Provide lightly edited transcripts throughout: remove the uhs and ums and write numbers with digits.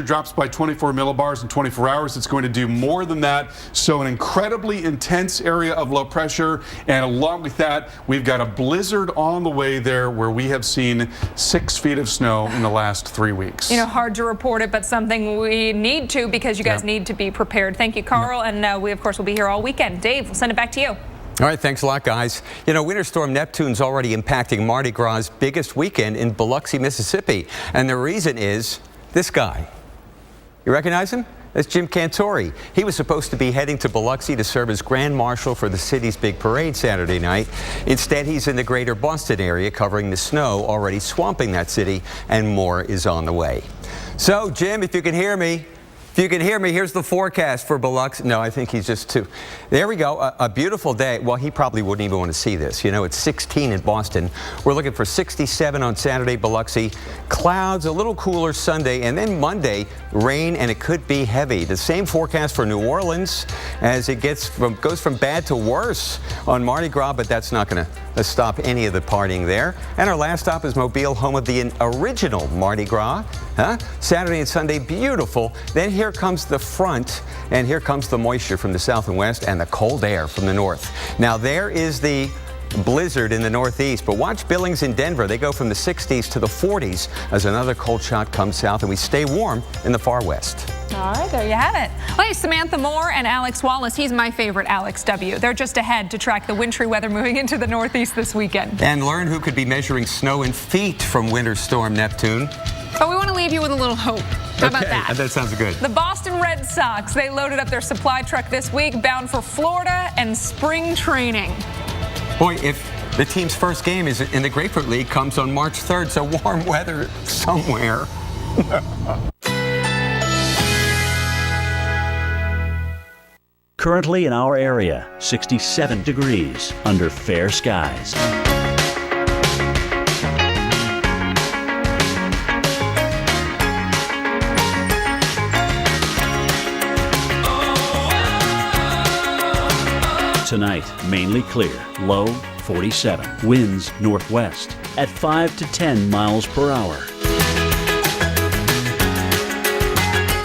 Drops by 24 millibars in 24 hours. It's going to do more than that. So an incredibly intense area of low pressure. And along with that, we've got a blizzard on the way there where we have seen 6 feet of snow in the last 3 weeks. You know, hard to report it, but something we need to because you guys need to be prepared. Thank you, Carl. And we, of course, will be here all weekend. Dave, we'll send it back to you. All right, thanks a lot, guys. You know, Winter Storm Neptune's already impacting Mardi Gras' biggest weekend in Biloxi, Mississippi. And the reason is this guy. You recognize him? That's Jim Cantore. He was supposed to be heading to Biloxi to serve as Grand Marshal for the city's big parade Saturday night. Instead, he's in the greater Boston area covering the snow already swamping that city, and more is on the way. So, Jim, if you can hear me, here's the forecast for Biloxi. No, I think he's just too. There we go. A beautiful day. Well, he probably wouldn't even want to see this. You know, it's 16 in Boston. We're looking for 67 on Saturday, Biloxi. Clouds, a little cooler Sunday, and then Monday, rain, and it could be heavy. The same forecast for New Orleans as it goes from bad to worse on Mardi Gras, but that's not going to stop any of the partying there. And our last stop is Mobile, home of the original Mardi Gras. Saturday and Sunday, beautiful. Then here comes the front, and here comes the moisture from the south and west and the cold air from the north. Now there is the blizzard in the northeast, but watch Billings in Denver. They go from the 60s to the 40s as another cold shot comes south, and we stay warm in the far west. All right, there you have it. Well, hey, Samantha Moore and Alex Wallace. He's my favorite, Alex W. They're just ahead to track the wintry weather moving into the northeast this weekend. And learn who could be measuring snow in feet from Winter Storm Neptune. But we want to leave you with a little hope. How about that? That sounds good. The Boston Red Sox, they loaded up their supply truck this week, bound for Florida and spring training. Boy, if the team's first game is in the Grapefruit League comes on March 3rd, so warm weather somewhere. Currently in our area, 67 degrees under fair skies. Tonight, mainly clear, low 47, winds northwest at 5 to 10 miles per hour.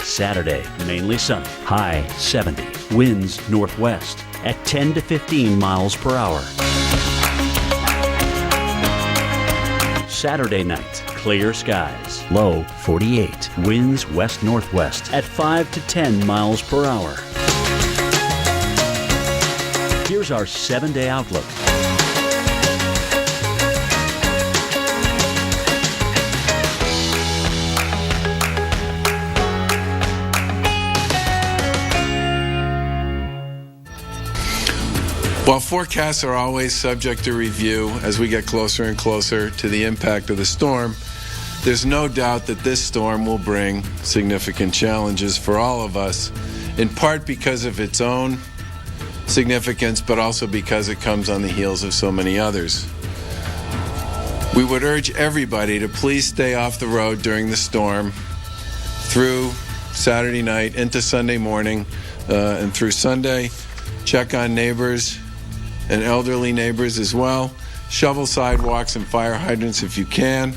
Saturday, mainly sunny, high 70, winds northwest at 10 to 15 miles per hour. Saturday night, clear skies, low 48, winds west-northwest at 5 to 10 miles per hour. Here's our 7-day outlook. While forecasts are always subject to review as we get closer and closer to the impact of the storm, there's no doubt that this storm will bring significant challenges for all of us, in part because of its own significance, but also because it comes on the heels of so many others. We would urge everybody to please stay off the road during the storm through Saturday night into Sunday morning and through Sunday. Check on neighbors and elderly neighbors as well. Shovel sidewalks and fire hydrants if you can.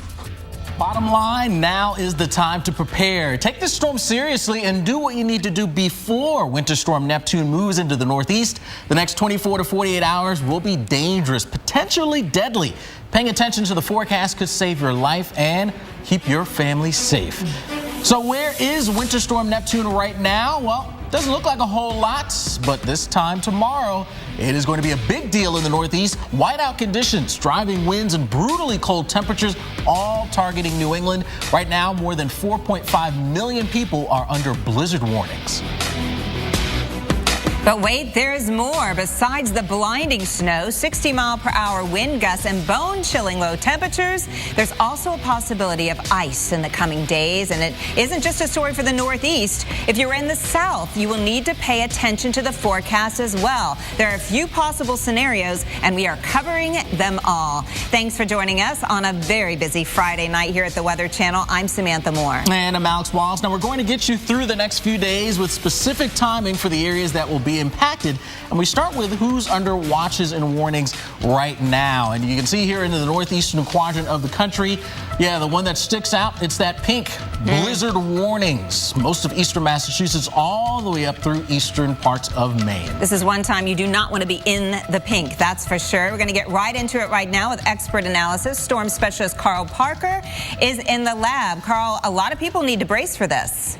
Bottom line, now is the time to prepare. Take this storm seriously and do what you need to do before Winter Storm Neptune moves into the northeast. The next 24 to 48 hours will be dangerous, potentially deadly. Paying attention to the forecast could save your life and keep your family safe. So where is Winter Storm Neptune right now? Well, doesn't look like a whole lot, but this time tomorrow, it is going to be a big deal in the northeast. Whiteout conditions, driving winds, and brutally cold temperatures, all targeting New England. Right now, more than 4.5 million people are under blizzard warnings. But wait, there's more. Besides the blinding snow, 60-mile-per-hour wind gusts, and bone-chilling low temperatures, there's also a possibility of ice in the coming days. And it isn't just a story for the Northeast. If you're in the South, you will need to pay attention to the forecast as well. There are a few possible scenarios, and we are covering them all. Thanks for joining us on a very busy Friday night here at the Weather Channel. I'm Samantha Moore. And I'm Alex Wallace. Now, we're going to get you through the next few days with specific timing for the areas that will be be impacted. And we start with who's under watches and warnings right now. And you can see here into the northeastern quadrant of the country, yeah, the one that sticks out, it's that pink blizzard warnings. Most of eastern Massachusetts all the way up through eastern parts of Maine. This is one time you do not want to be in the pink, that's for sure. We're going to get right into it right now with expert analysis. Storm specialist Carl Parker is in the lab. Carl, a lot of people need to brace for this.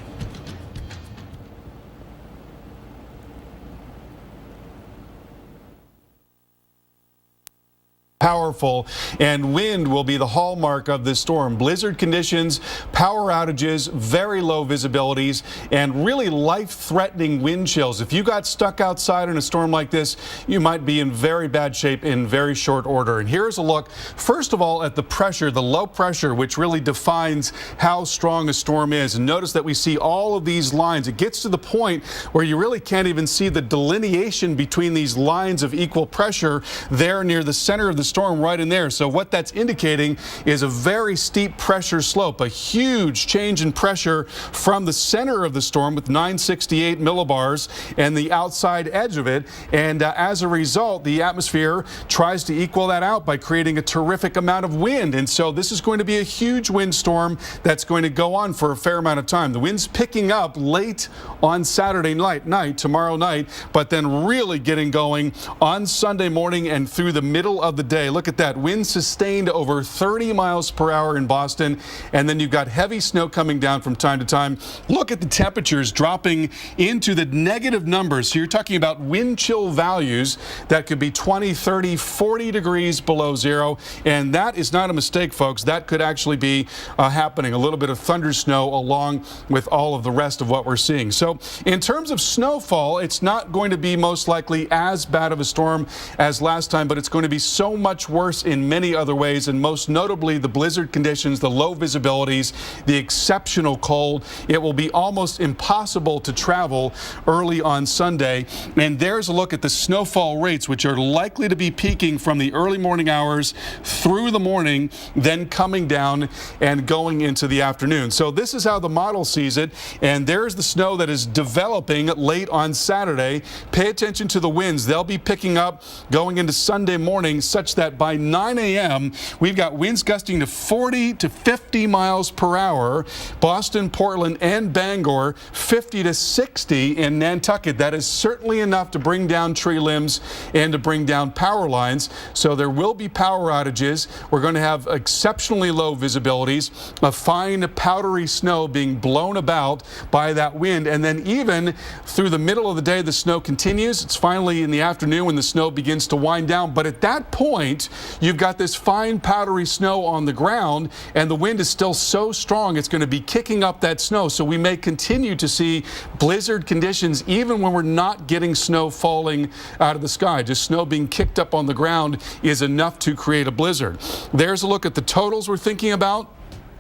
Powerful, and wind will be the hallmark of this storm. Blizzard conditions, power outages, very low visibilities, and really life-threatening wind chills. If you got stuck outside in a storm like this, you might be in very bad shape in very short order. And here's a look, first of all, at the pressure, the low pressure, which really defines how strong a storm is. And notice that we see all of these lines. It gets to the point where you really can't even see the delineation between these lines of equal pressure there near the center of the storm right in there. So what that's indicating is a very steep pressure slope, a huge change in pressure from the center of the storm with 968 millibars and the outside edge of it. And as a result, the atmosphere tries to equal that out by creating a terrific amount of wind. And so this is going to be a huge windstorm that's going to go on for a fair amount of time. The wind's picking up late on Saturday night, tomorrow night, but then really getting going on Sunday morning and through the middle of the day. Look at that, wind sustained over 30 miles per hour in Boston, and then you've got heavy snow coming down from time to time. Look at the temperatures dropping into the negative numbers. So you're talking about wind chill values that could be 20, 30, 40 degrees below zero, and that is not a mistake, folks. That could actually be happening. A little bit of thunder snow along with all of the rest of what we're seeing. So in terms of snowfall, it's not going to be most likely as bad of a storm as last time, but it's going to be so much worse in many other ways, and most notably the blizzard conditions, the low visibilities, the exceptional cold. It will be almost impossible to travel early on Sunday. And there's a look at the snowfall rates, which are likely to be peaking from the early morning hours through the morning, then coming down and going into the afternoon. So this is how the model sees it, and there's the snow that is developing late on Saturday. Pay attention to the winds. They'll be picking up going into Sunday morning, such that by 9 a.m. we've got winds gusting to 40 to 50 miles per hour. Boston, Portland, and Bangor, 50 to 60 in Nantucket. That is certainly enough to bring down tree limbs and to bring down power lines. So there will be power outages. We're going to have exceptionally low visibilities, a fine powdery snow being blown about by that wind. And then even through the middle of the day, the snow continues. It's finally in the afternoon when the snow begins to wind down. But at that point, you've got this fine powdery snow on the ground, and the wind is still so strong it's going to be kicking up that snow. So we may continue to see blizzard conditions even when we're not getting snow falling out of the sky. Just snow being kicked up on the ground is enough to create a blizzard. There's a look at the totals we're thinking about.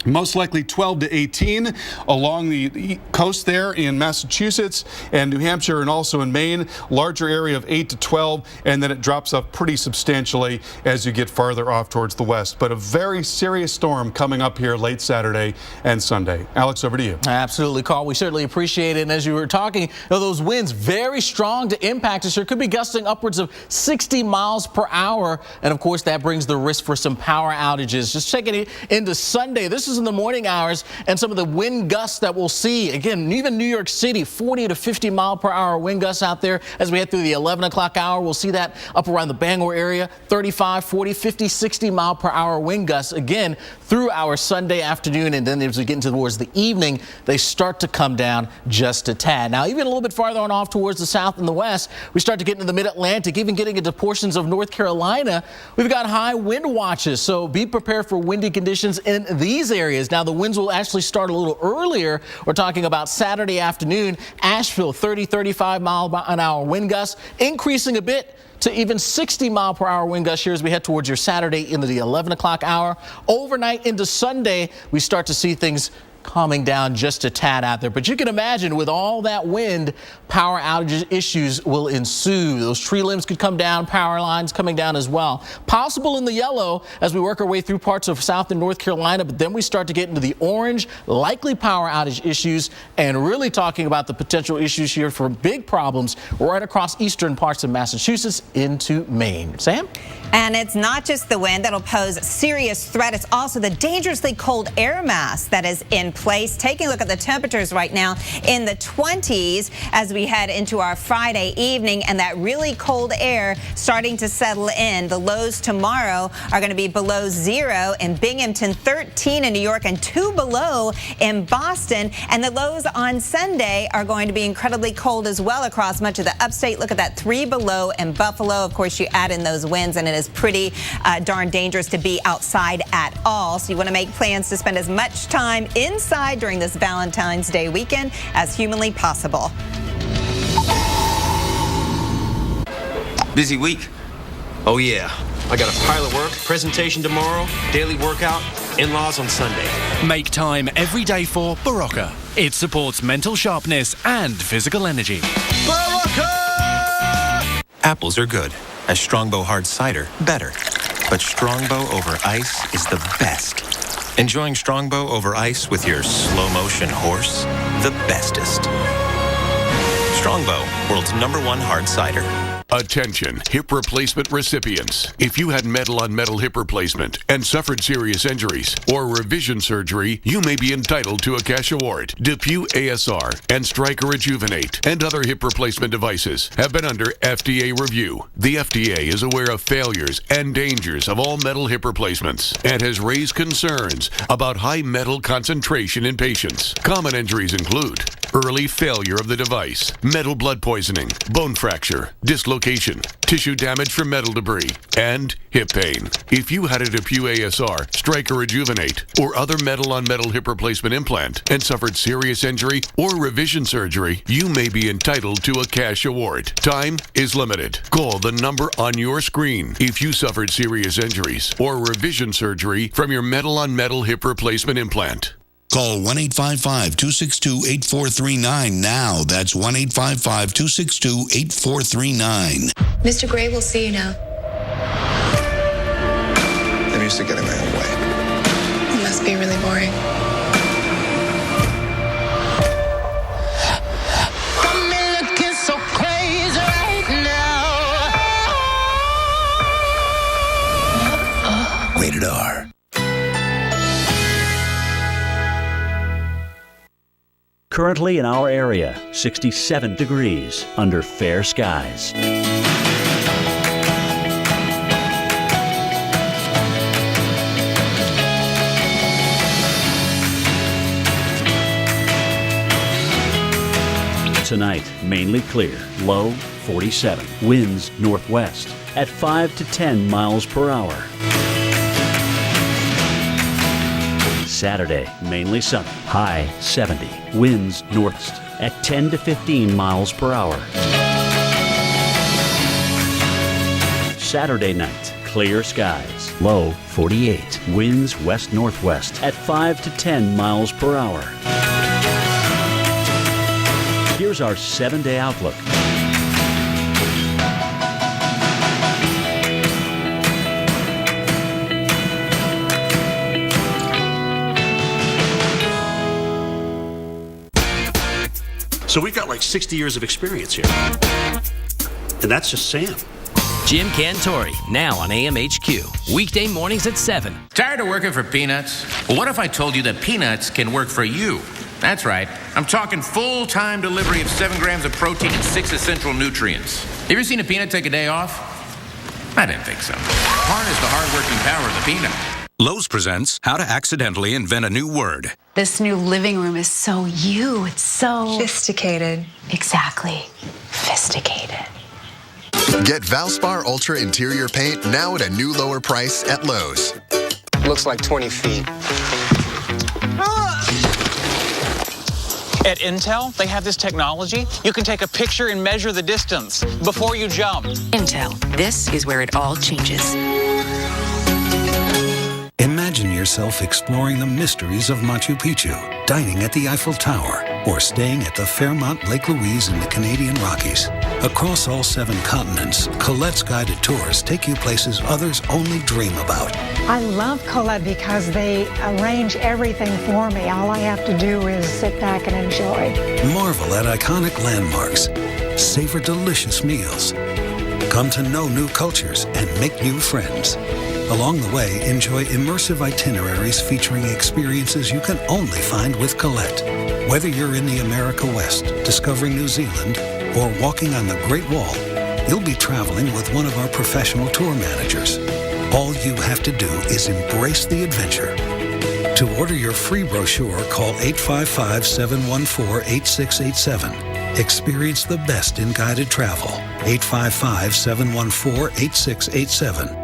Most likely 12 to 18 along the coast there in Massachusetts and New Hampshire, and also in Maine. Larger area of 8 to 12, and then it drops off pretty substantially as you get farther off towards the west. But a very serious storm coming up here late Saturday and Sunday. Alex, over to you. Absolutely, Carl. We certainly appreciate it. And as you were talking, those winds very strong to impact us. There could be gusting upwards of 60 miles per hour. And of course, that brings the risk for some power outages. Just checking it into Sunday. This is in the morning hours, and some of the wind gusts that we'll see. Again, even New York City, 40 to 50 mile per hour wind gusts out there. As we head through the 11 o'clock hour, we'll see that up around the Bangor area, 35, 40, 50, 60 mile per hour wind gusts again through our Sunday afternoon. And then as we get into towards the evening, they start to come down just a tad. Now, even a little bit farther on off towards the south and the west, we start to get into the mid-Atlantic, even getting into portions of North Carolina. We've got high wind watches, so be prepared for windy conditions in these areas. Now, the winds will actually start a little earlier. We're talking about Saturday afternoon. Asheville, 30, 35 mile an hour wind gusts, increasing a bit to even 60 mile per hour wind gusts here as we head towards your Saturday into the 11 o'clock hour. Overnight into Sunday, we start to see things calming down just a tad out there. But you can imagine with all that wind, power outage issues will ensue. Those tree limbs could come down, power lines coming down as well. Possible in the yellow as we work our way through parts of South and North Carolina, but then we start to get into the orange, likely power outage issues, and really talking about the potential issues here for big problems right across eastern parts of Massachusetts into Maine. Sam? And it's not just the wind that'll pose serious threat. It's also the dangerously cold air mass that is in place. Taking a look at the temperatures right now in the 20s as we head into our Friday evening, and that really cold air starting to settle in. The lows tomorrow are going to be below 0 in Binghamton, 13 in New York, and 2 below in Boston. And the lows on Sunday are going to be incredibly cold as well across much of the upstate. Look at that, 3 below in Buffalo. Of course, you add in those winds, and it is pretty darn dangerous to be outside at all. So you want to make plans to spend as much time inside during this Valentine's Day weekend as humanly possible. Busy week. Oh yeah, I got a pile of work, presentation tomorrow, daily workout, in-laws on Sunday. Make time every day for Barocca. It supports mental sharpness and physical energy. Barocca! Apples are good. As Strongbow hard cider, better. But Strongbow over ice is the best. Enjoying Strongbow over ice with your slow-motion horse? The bestest. Strongbow, world's #1 hard cider. Attention, hip replacement recipients. If you had metal-on-metal hip replacement and suffered serious injuries or revision surgery, you may be entitled to a cash award. DePuy ASR and Stryker Rejuvenate and other hip replacement devices have been under FDA review. The FDA is aware of failures and dangers of all metal hip replacements and has raised concerns about high metal concentration in patients. Common injuries include early failure of the device, metal blood poisoning, bone fracture, dislocation, tissue damage from metal debris, and hip pain. If you had a DePuy ASR, Stryker Rejuvenate, or other metal-on-metal hip replacement implant and suffered serious injury or revision surgery, you may be entitled to a cash award. Time is limited. Call the number on your screen if you suffered serious injuries or revision surgery from your metal-on-metal hip replacement implant. Call 1-855-262-8439 now. That's 1-855-262-8439. Mr. Gray will see you now. I'm used to getting my own way. It must be really boring. Got me looking so crazy right now. Rated R. Currently in our area, 67 degrees under fair skies. Tonight, mainly clear, low 47. Winds northwest at 5 to 10 miles per hour. Saturday, mainly sunny, high 70. Winds northeast at 10 to 15 miles per hour. Saturday night, clear skies, low 48. Winds west-northwest at 5 to 10 miles per hour. Here's our 7-day outlook. So we've got like 60 years of experience here. And that's just Sam. Jim Cantori, now on AMHQ. Weekday mornings at 7. Tired of working for peanuts? Well, what if I told you that peanuts can work for you? That's right. I'm talking full-time delivery of 7 grams of protein and 6 essential nutrients. You ever seen a peanut take a day off? I didn't think so. Harness the hard-working power of the peanut. Lowe's presents How to Accidentally Invent a New Word. This new living room is so you. It's so... Sophisticated. Exactly. Sophisticated. Get Valspar Ultra Interior Paint now at a new lower price at Lowe's. Looks like 20 feet. At Intel, they have this technology. You can take a picture and measure the distance before you jump. Intel. This is where it all changes. Imagine yourself exploring the mysteries of Machu Picchu, dining at the Eiffel Tower, or staying at the Fairmont Lake Louise in the Canadian Rockies. Across all 7 continents, Colette's guided tours take you places others only dream about. I love Colette because they arrange everything for me. All I have to do is sit back and enjoy. Marvel at iconic landmarks. Savor delicious meals. Come to know new cultures and make new friends. Along the way, enjoy immersive itineraries featuring experiences you can only find with Colette. Whether you're in the America West, discovering New Zealand, or walking on the Great Wall, you'll be traveling with one of our professional tour managers. All you have to do is embrace the adventure. To order your free brochure, call 855-714-8687. Experience the best in guided travel. 855-714-8687.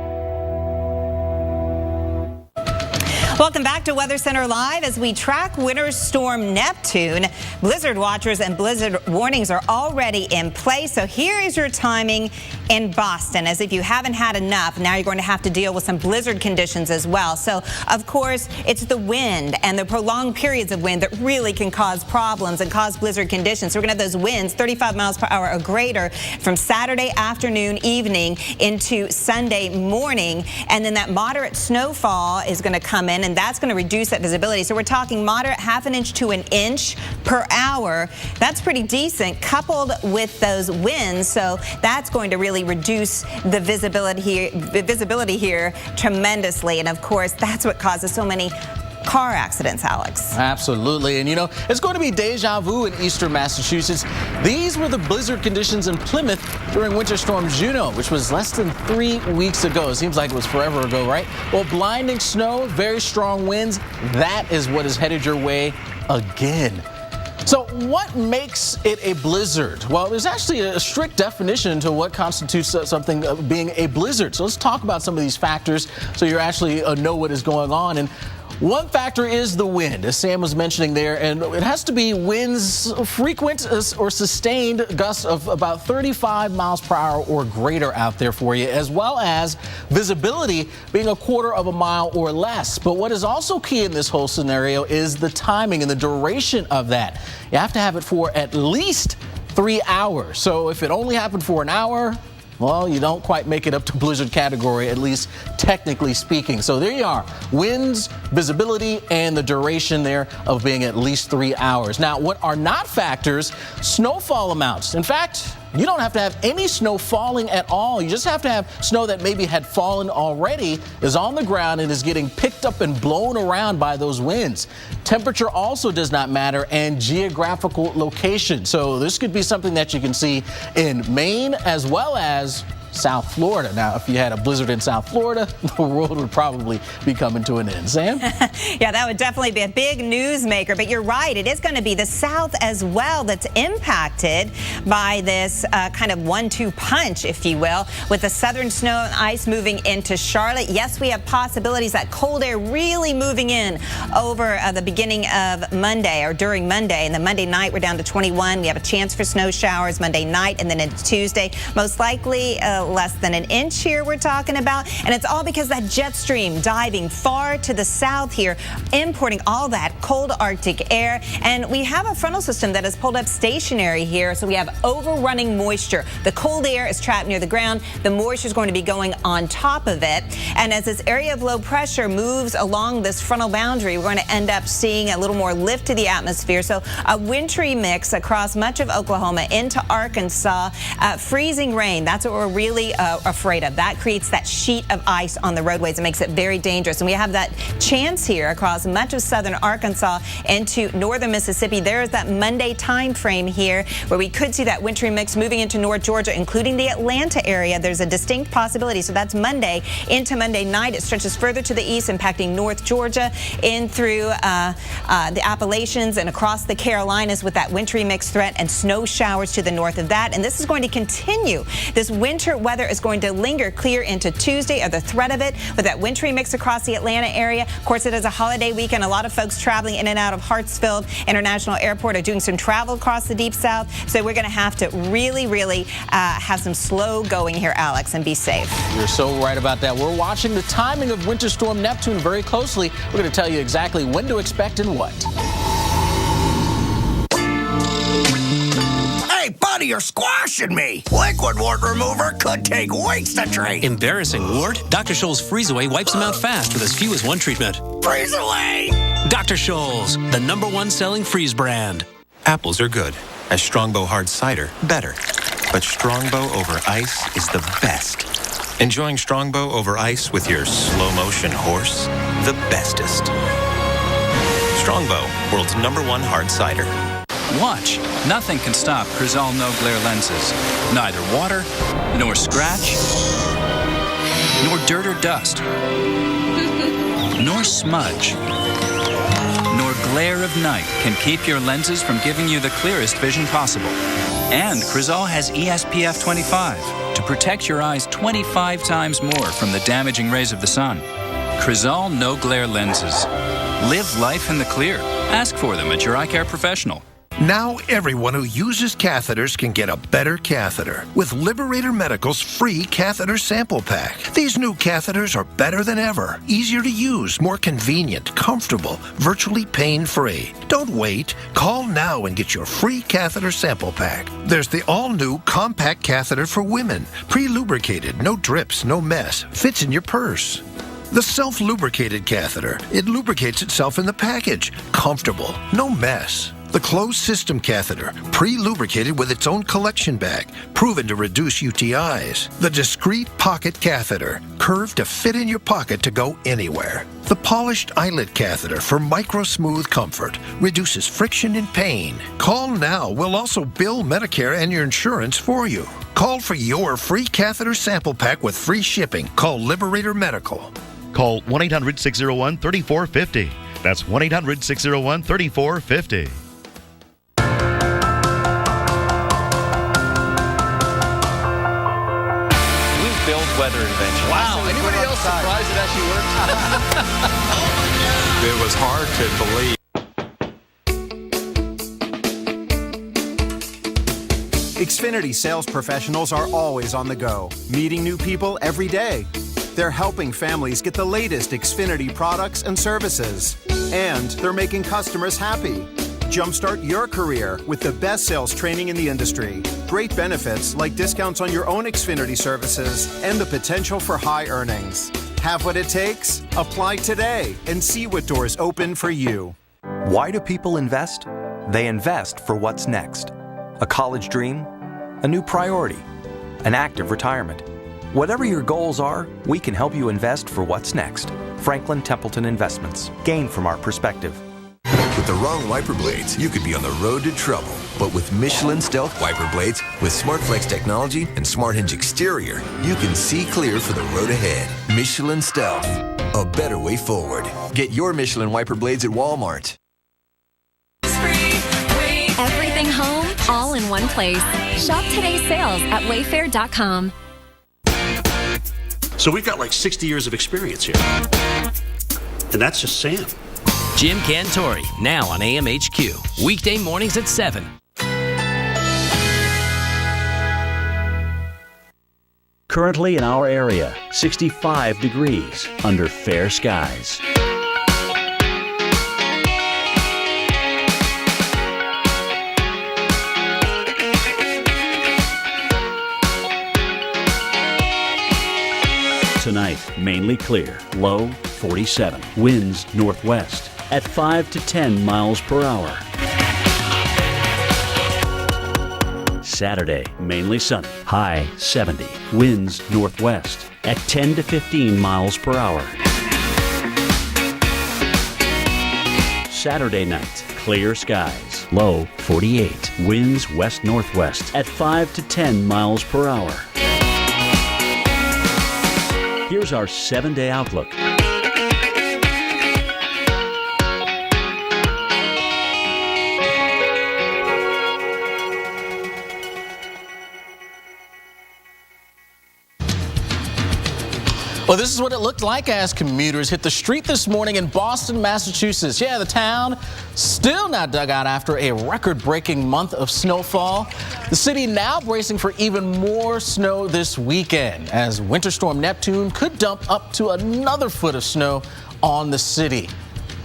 Welcome back to Weather Center Live as we track Winter Storm Neptune. Blizzard watchers and blizzard warnings are already in place. So here is your timing in Boston. As if you haven't had enough, now you're going to have to deal with some blizzard conditions as well. So, of course, it's the wind and the prolonged periods of wind that really can cause problems and cause blizzard conditions. So we're going to have those winds, 35 miles per hour or greater, from Saturday afternoon, evening into Sunday morning. And then that moderate snowfall is going to come in, and that's going to reduce that visibility. So we're talking moderate, 1/2 inch to 1 inch per hour. That's pretty decent, coupled with those winds. So that's going to really reduce the visibility here tremendously. And of course, that's what causes so many car accidents, Alex. Absolutely. And you know, it's going to be deja vu in eastern Massachusetts. These were the blizzard conditions in Plymouth during Winter Storm Juno, which was less than 3 weeks ago. It seems like it was forever ago, right? Well, blinding snow, very strong winds, that is what is headed your way again. So what makes it a blizzard? Well, there's actually a strict definition to what constitutes something being a blizzard. So let's talk about some of these factors so you actually know what is going on. And one factor is the wind, as Sam was mentioning there, and it has to be winds frequent or sustained gusts of about 35 miles per hour or greater out there for you, as well as visibility being 1/4 of a mile or less. But what is also key in this whole scenario is the timing and the duration of that. You have to have it for at least 3 hours. So if it only happened for an hour, well, you don't quite make it up to blizzard category, at least technically speaking. So there you are, winds, visibility, and the duration there of being at least 3 hours. Now, what are not factors? Snowfall amounts. In fact, you don't have to have any snow falling at all. You just have to have snow that maybe had fallen already, is on the ground, and is getting picked up and blown around by those winds. Temperature also does not matter, and geographical location. So this could be something that you can see in Maine as well as South Florida. Now, if you had a blizzard in South Florida, the world would probably be coming to an end. Sam? Yeah, that would definitely be a big newsmaker. But you're right, it is going to be the South as well that's impacted by this kind of 1-2 punch, if you will, with the southern snow and ice moving into Charlotte. Yes, we have possibilities, that cold air really moving in over the beginning of Monday or during Monday. And then Monday night, we're down to 21. We have a chance for snow showers Monday night, and then into Tuesday, most likely less than 1 inch here we're talking about. And it's all because that jet stream diving far to the south here, importing all that cold Arctic air. And we have a frontal system that is pulled up stationary here. So we have overrunning moisture. The cold air is trapped near the ground. The moisture is going to be going on top of it. And as this area of low pressure moves along this frontal boundary, we're going to end up seeing a little more lift to the atmosphere. So a wintry mix across much of Oklahoma into Arkansas, freezing rain. That's what we're really afraid of. That creates that sheet of ice on the roadways. It makes it very dangerous. And we have that chance here across much of southern Arkansas into northern Mississippi. There is that Monday time frame here where we could see that wintry mix moving into North Georgia, including the Atlanta area. There's a distinct possibility. So that's Monday into Monday night. It stretches further to the east, impacting North Georgia in through the Appalachians and across the Carolinas with that wintry mix threat and snow showers to the north of that. And this is going to continue. This winter weather is going to linger clear into Tuesday, or the threat of it, with that wintry mix across the Atlanta area. Of course, it is a holiday weekend. A lot of folks traveling in and out of Hartsfield International Airport are doing some travel across the Deep South. So we're going to have to really have some slow going here, Alex, and be safe. You're so right about that. We're watching the timing of Winter Storm Neptune very closely. We're going to tell you exactly when to expect and what. Hey, buddy, you're squashing me. Liquid wart remover could take weeks to treat. Embarrassing wart? Dr. Scholl's Freeze Away wipes them out fast with as few as one treatment. Freeze Away! Dr. Scholl's, the #1 selling freeze brand. Apples are good. As Strongbow hard cider, better. But Strongbow over ice is the best. Enjoying Strongbow over ice with your slow motion horse, the bestest. Strongbow, world's #1 hard cider. Watch. Nothing can stop Crizal No Glare lenses. Neither water, nor scratch, nor dirt or dust, nor smudge, nor glare of night can keep your lenses from giving you the clearest vision possible. And Crizal has ESPF 25 to protect your eyes 25 times more from the damaging rays of the sun. Crizal No Glare lenses. Live life in the clear. Ask for them at your eye care professional. Now everyone who uses catheters can get a better catheter with Liberator Medical's free catheter sample pack. These new catheters are better than ever, easier to use, more convenient, comfortable, virtually pain-free. Don't wait. Call now and get your free catheter sample pack. There's the all-new compact catheter for women, pre-lubricated, no drips, no mess, fits in your purse. The self-lubricated catheter, it lubricates itself in the package, comfortable, no mess. The closed system catheter, pre-lubricated with its own collection bag, proven to reduce UTIs. The discreet pocket catheter, curved to fit in your pocket to go anywhere. The polished eyelet catheter for micro-smooth comfort, reduces friction and pain. Call now. We'll also bill Medicare and your insurance for you. Call for your free catheter sample pack with free shipping. Call Liberator Medical. Call 1-800-601-3450. That's 1-800-601-3450. Weather invention. Wow, anybody else surprised it actually worked? It was hard to believe. Xfinity sales professionals are always on the go, meeting new people every day. They're helping families get the latest Xfinity products and services. And they're making customers happy. Jumpstart your career with the best sales training in the industry. Great benefits like discounts on your own Xfinity services and the potential for high earnings. Have what it takes? Apply today and see what doors open for you. Why do people invest? They invest for what's next. A college dream, a new priority, an active retirement. Whatever your goals are, we can help you invest for what's next. Franklin Templeton Investments. Gain from our perspective. With the wrong wiper blades, you could be on the road to trouble. But with Michelin Stealth wiper blades, with SmartFlex technology and Smart Hinge exterior, you can see clear for the road ahead. Michelin Stealth, a better way forward. Get your Michelin wiper blades at Walmart. Everything home, all in one place. Shop today's sales at Wayfair.com. So we've got like 60 years of experience here. And that's just Sam. Jim Cantori, now on AMHQ. Weekday mornings at 7. Currently in our area, 65 degrees under fair skies. Tonight, mainly clear, low 47, winds northwest at 5 to 10 miles per hour. Saturday, mainly sunny, high 70, winds northwest at 10 to 15 miles per hour. Saturday night, clear skies, low 48, winds west-northwest at 5 to 10 miles per hour. Here's our 7-day outlook. Well, this is what it looked like as commuters hit the street this morning in Boston, Massachusetts. Yeah, the town still not dug out after a record-breaking month of snowfall. The city now bracing for even more snow this weekend as Winter Storm Neptune could dump up to another foot of snow on the city.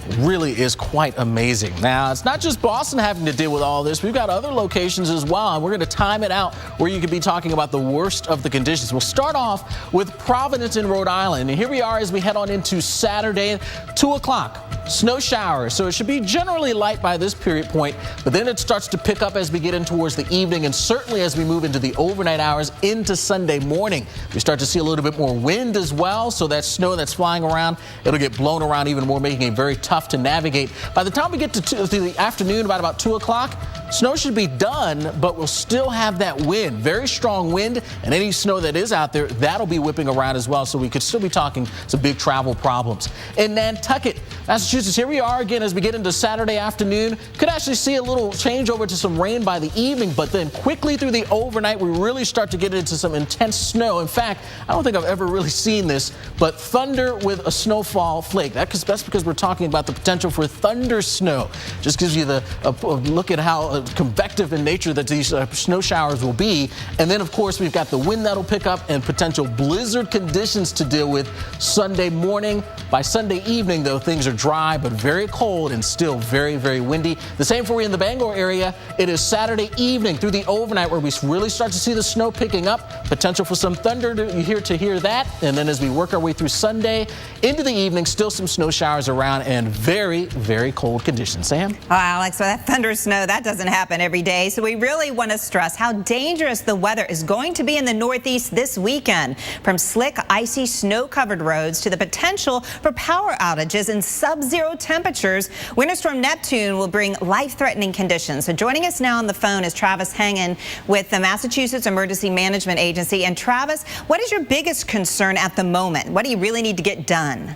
It really is quite amazing. Now, it's not just Boston having to deal with all this. We've got other locations as well, and we're going to time it out where you could be talking about the worst of the conditions. We'll start off with Providence in Rhode Island. And here we are as we head on into Saturday, 2 o'clock. Snow showers, so it should be generally light by this period point, but then it starts to pick up as we get in towards the evening and certainly as we move into the overnight hours into Sunday morning. We start to see a little bit more wind as well, so that snow that's flying around, it'll get blown around even more, making it very tough to navigate. By the time we get to the afternoon, about 2 o'clock, snow should be done, but we'll still have that wind, very strong wind, and any snow that is out there, that'll be whipping around as well, so we could still be talking some big travel problems. In Nantucket, Massachusetts, here we are again as we get into Saturday afternoon. Could actually see a little change over to some rain by the evening, but then quickly through the overnight, we really start to get into some intense snow. In fact, I don't think I've ever really seen this, but thunder with a snowfall flake. That's because we're talking about the potential for thunder snow. Just gives you a look at how convective in nature that these snow showers will be. And then, of course, we've got the wind that'll pick up and potential blizzard conditions to deal with Sunday morning. By Sunday evening, though, things are dry but very cold and still very, very windy. The same for you in the Bangor area. It is Saturday evening through the overnight where we really start to see the snow picking up. Potential for some thunder to hear that. And then as we work our way through Sunday into the evening, still some snow showers around and very, very cold conditions. Sam? Oh, Alex, well, that thunder snow, that doesn't happen every day. So we really want to stress how dangerous the weather is going to be in the Northeast this weekend. From slick, icy, snow-covered roads to the potential for power outages and sub-zero temperatures, Winter Storm Neptune will bring life-threatening conditions. So joining us now on the phone is Travis Hangen with the Massachusetts Emergency Management Agency. And Travis, what is your biggest concern at the moment? What do you really need to get done?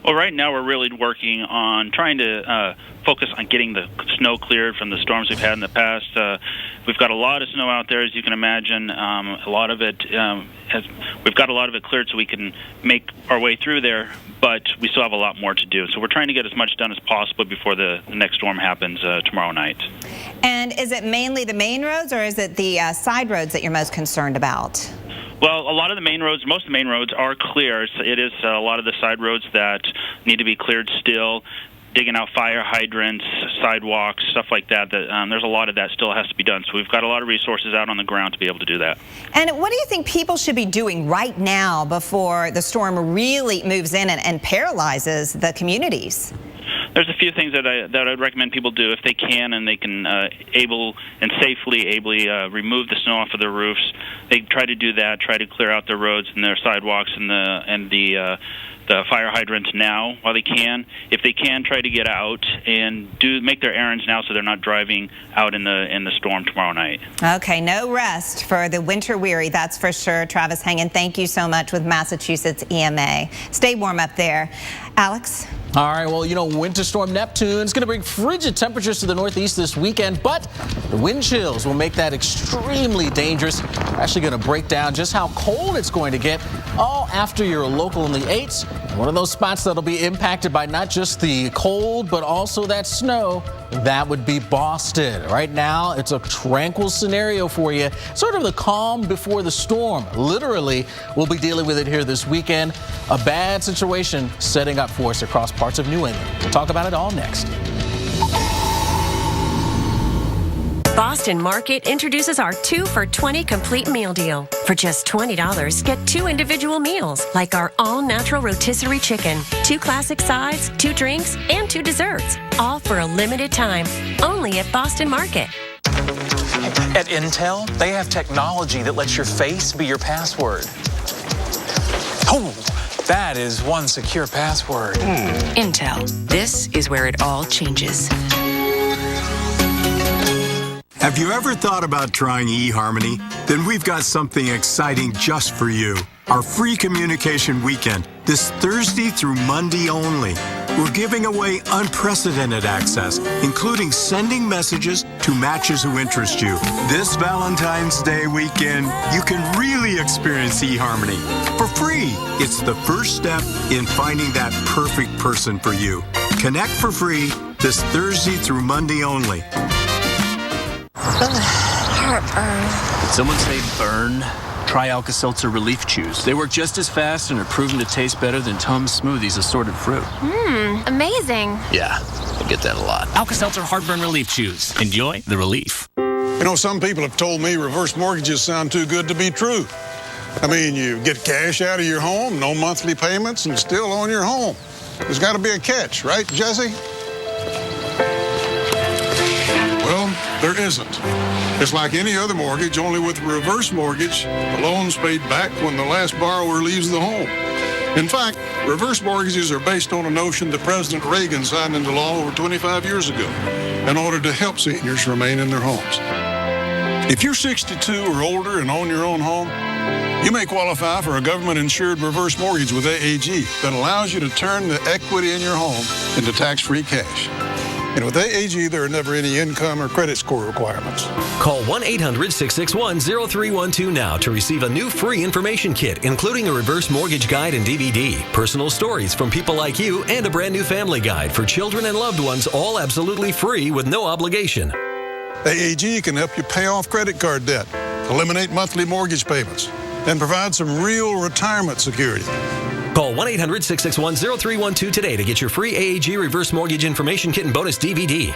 Well, right now we're really working on trying to focus on getting the snow cleared from the storms we've had in the past. We've got a lot of snow out there, as you can imagine. A lot of it we've got a lot of it cleared so we can make our way through there, but we still have a lot more to do. So we're trying to get as much done as possible before the next storm happens tomorrow night. And is it mainly the main roads, or is it the side roads that you're most concerned about? Well, a lot of the main roads, most of the main roads are clear. It is a lot of the side roads that need to be cleared still. Digging out fire hydrants, sidewalks, stuff like that. There's a lot of that still has to be done. So we've got a lot of resources out on the ground to be able to do that. And what do you think people should be doing right now before the storm really moves in and paralyzes the communities? There's a few things that I'd recommend people do if they can, and they can safely remove the snow off of their roofs. They try to do that. Try to clear out their roads and their sidewalks and the fire hydrants now while they can. If they can, try to get out and make their errands now so they're not driving out in the storm tomorrow night. Okay, no rest for the winter weary, that's for sure. Travis Hangen, thank you so much with Massachusetts EMA. Stay warm up there. Alex? All right, well, Winter Storm Neptune is going to bring frigid temperatures to the Northeast this weekend, but the wind chills will make that extremely dangerous. We're actually going to break down just how cold it's going to get all after your local in the 8s. One of those spots that'll be impacted by not just the cold, but also that snow, that would be Boston. Right now, it's a tranquil scenario for you, sort of the calm before the storm. Literally, we'll be dealing with it here this weekend. A bad situation setting up for us across parts of New England. We'll talk about it all next. Boston Market introduces our 2 for $20 complete meal deal. For just $20, get 2 individual meals, like our all-natural rotisserie chicken, 2 classic sides, 2 drinks, and 2 desserts, all for a limited time, only at Boston Market. At Intel, they have technology that lets your face be your password. Oh, that is one secure password. Intel, this is where it all changes. Have you ever thought about trying eHarmony? Then we've got something exciting just for you. Our free communication weekend, this Thursday through Monday only. we're giving away unprecedented access, including sending messages to matches who interest you. This Valentine's Day weekend, you can really experience eHarmony for free. It's the first step in finding that perfect person for you. Connect for free this Thursday through Monday only. Heartburn. Did someone say burn? Try Alka-Seltzer Relief Chews. They work just as fast and are proven to taste better than Tums Smoothies assorted fruit. Amazing. Yeah, I get that a lot. Alka-Seltzer Heartburn Relief Chews. Enjoy the relief. You know, some people have told me reverse mortgages sound too good to be true. I mean, you get cash out of your home, no monthly payments, and still own your home. There's got to be a catch, right, Jesse? Well, there isn't. It's like any other mortgage, only with a reverse mortgage, the loan's paid back when the last borrower leaves the home. In fact, reverse mortgages are based on a notion that President Reagan signed into law over 25 years ago in order to help seniors remain in their homes. If you're 62 or older and own your own home, you may qualify for a government-insured reverse mortgage with AAG that allows you to turn the equity in your home into tax-free cash. And with AAG, there are never any income or credit score requirements. Call 1-800-661-0312 now to receive a new free information kit, including a reverse mortgage guide and DVD, personal stories from people like you, and a brand new family guide for children and loved ones, all absolutely free with no obligation. AAG can help you pay off credit card debt, eliminate monthly mortgage payments, and provide some real retirement security. Call 1-800-661-0312 today to get your free AAG reverse mortgage information kit and bonus DVD.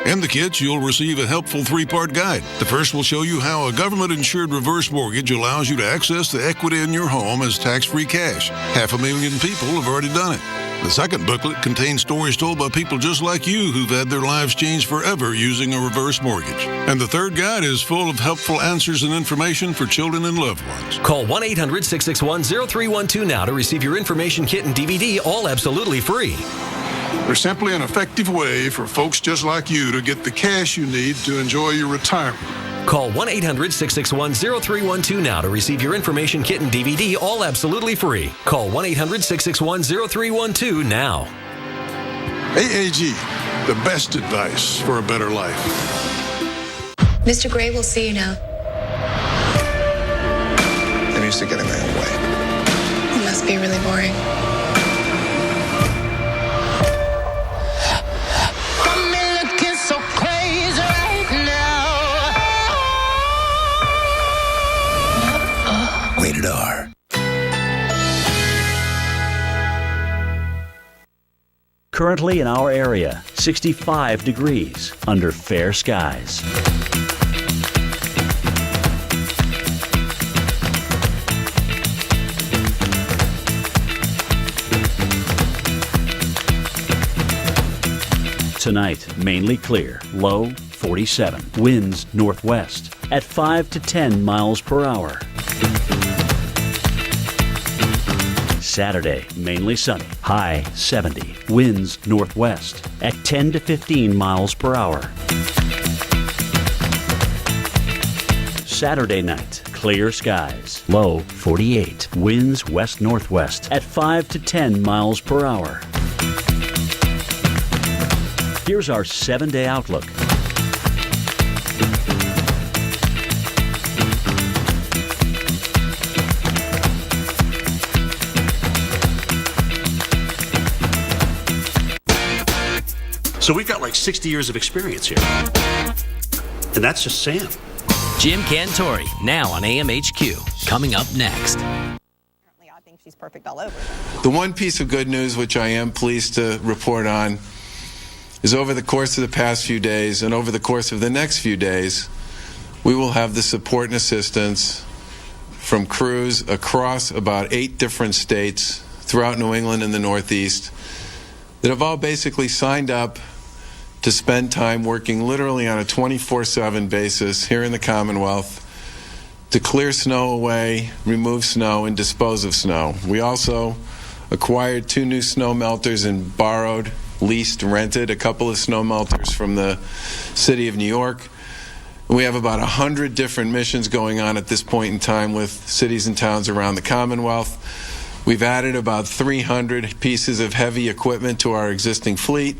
In the kits, you'll receive a helpful 3-part guide. The first will show you how a government-insured reverse mortgage allows you to access the equity in your home as tax-free cash. 500,000 people have already done it. The second booklet contains stories told by people just like you who've had their lives changed forever using a reverse mortgage. And the third guide is full of helpful answers and information for children and loved ones. Call 1-800-661-0312 now to receive your information kit and DVD, all absolutely free. There's simply an effective way for folks just like you to get the cash you need to enjoy your retirement. Call 1-800-661-0312 now to receive your information kit and DVD, all absolutely free. Call 1-800-661-0312 now. AAG, the best advice for a better life. Mr. Gray will see you now. I'm used to getting my own way. It must be really boring. Rated R. Currently in our area, 65 degrees under fair skies. Tonight, mainly clear, low 47, winds northwest at 5 to 10 miles per hour. Saturday, mainly sunny, high 70, winds northwest at 10 to 15 miles per hour. Saturday night, clear skies, low 48, winds west-northwest at 5 to 10 miles per hour. Here's our 7-day outlook. So we've got like 60 years of experience here. And that's just Sam. Jim Cantori, now on AMHQ. Coming up next. She's perfect all over. The one piece of good news which I am pleased to report on is over the course of the past few days and over the course of the next few days, we will have the support and assistance from crews across about 8 different states throughout New England and the Northeast that have all basically signed up to spend time working literally on a 24/7 basis here in the Commonwealth to clear snow away, remove snow, and dispose of snow. We also acquired 2 new snow melters and borrowed, leased, rented a couple of snow melters from the city of New York. We have about 100 different missions going on at this point in time with cities and towns around the Commonwealth. We've added about 300 pieces of heavy equipment to our existing fleet,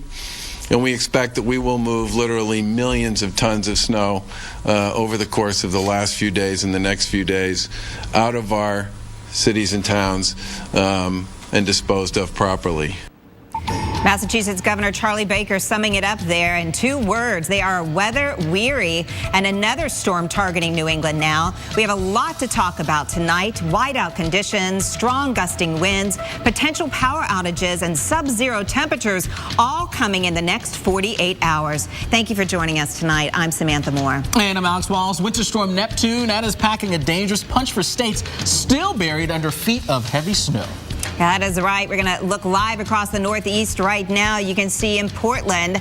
and we expect that we will move literally millions of tons of snow over the course of the last few days and the next few days out of our cities and towns and disposed of properly. Massachusetts Governor Charlie Baker summing it up there in 2 words. They are weather weary, and another storm targeting New England now. We have a lot to talk about tonight. Whiteout conditions, strong gusting winds, potential power outages, and sub-zero temperatures all coming in the next 48 hours. Thank you for joining us tonight. I'm Samantha Moore. And I'm Alex Walls. Winter Storm Neptune, that is packing a dangerous punch for states still buried under feet of heavy snow. That is right. We're going to look live across the Northeast right now. You can see in Portland,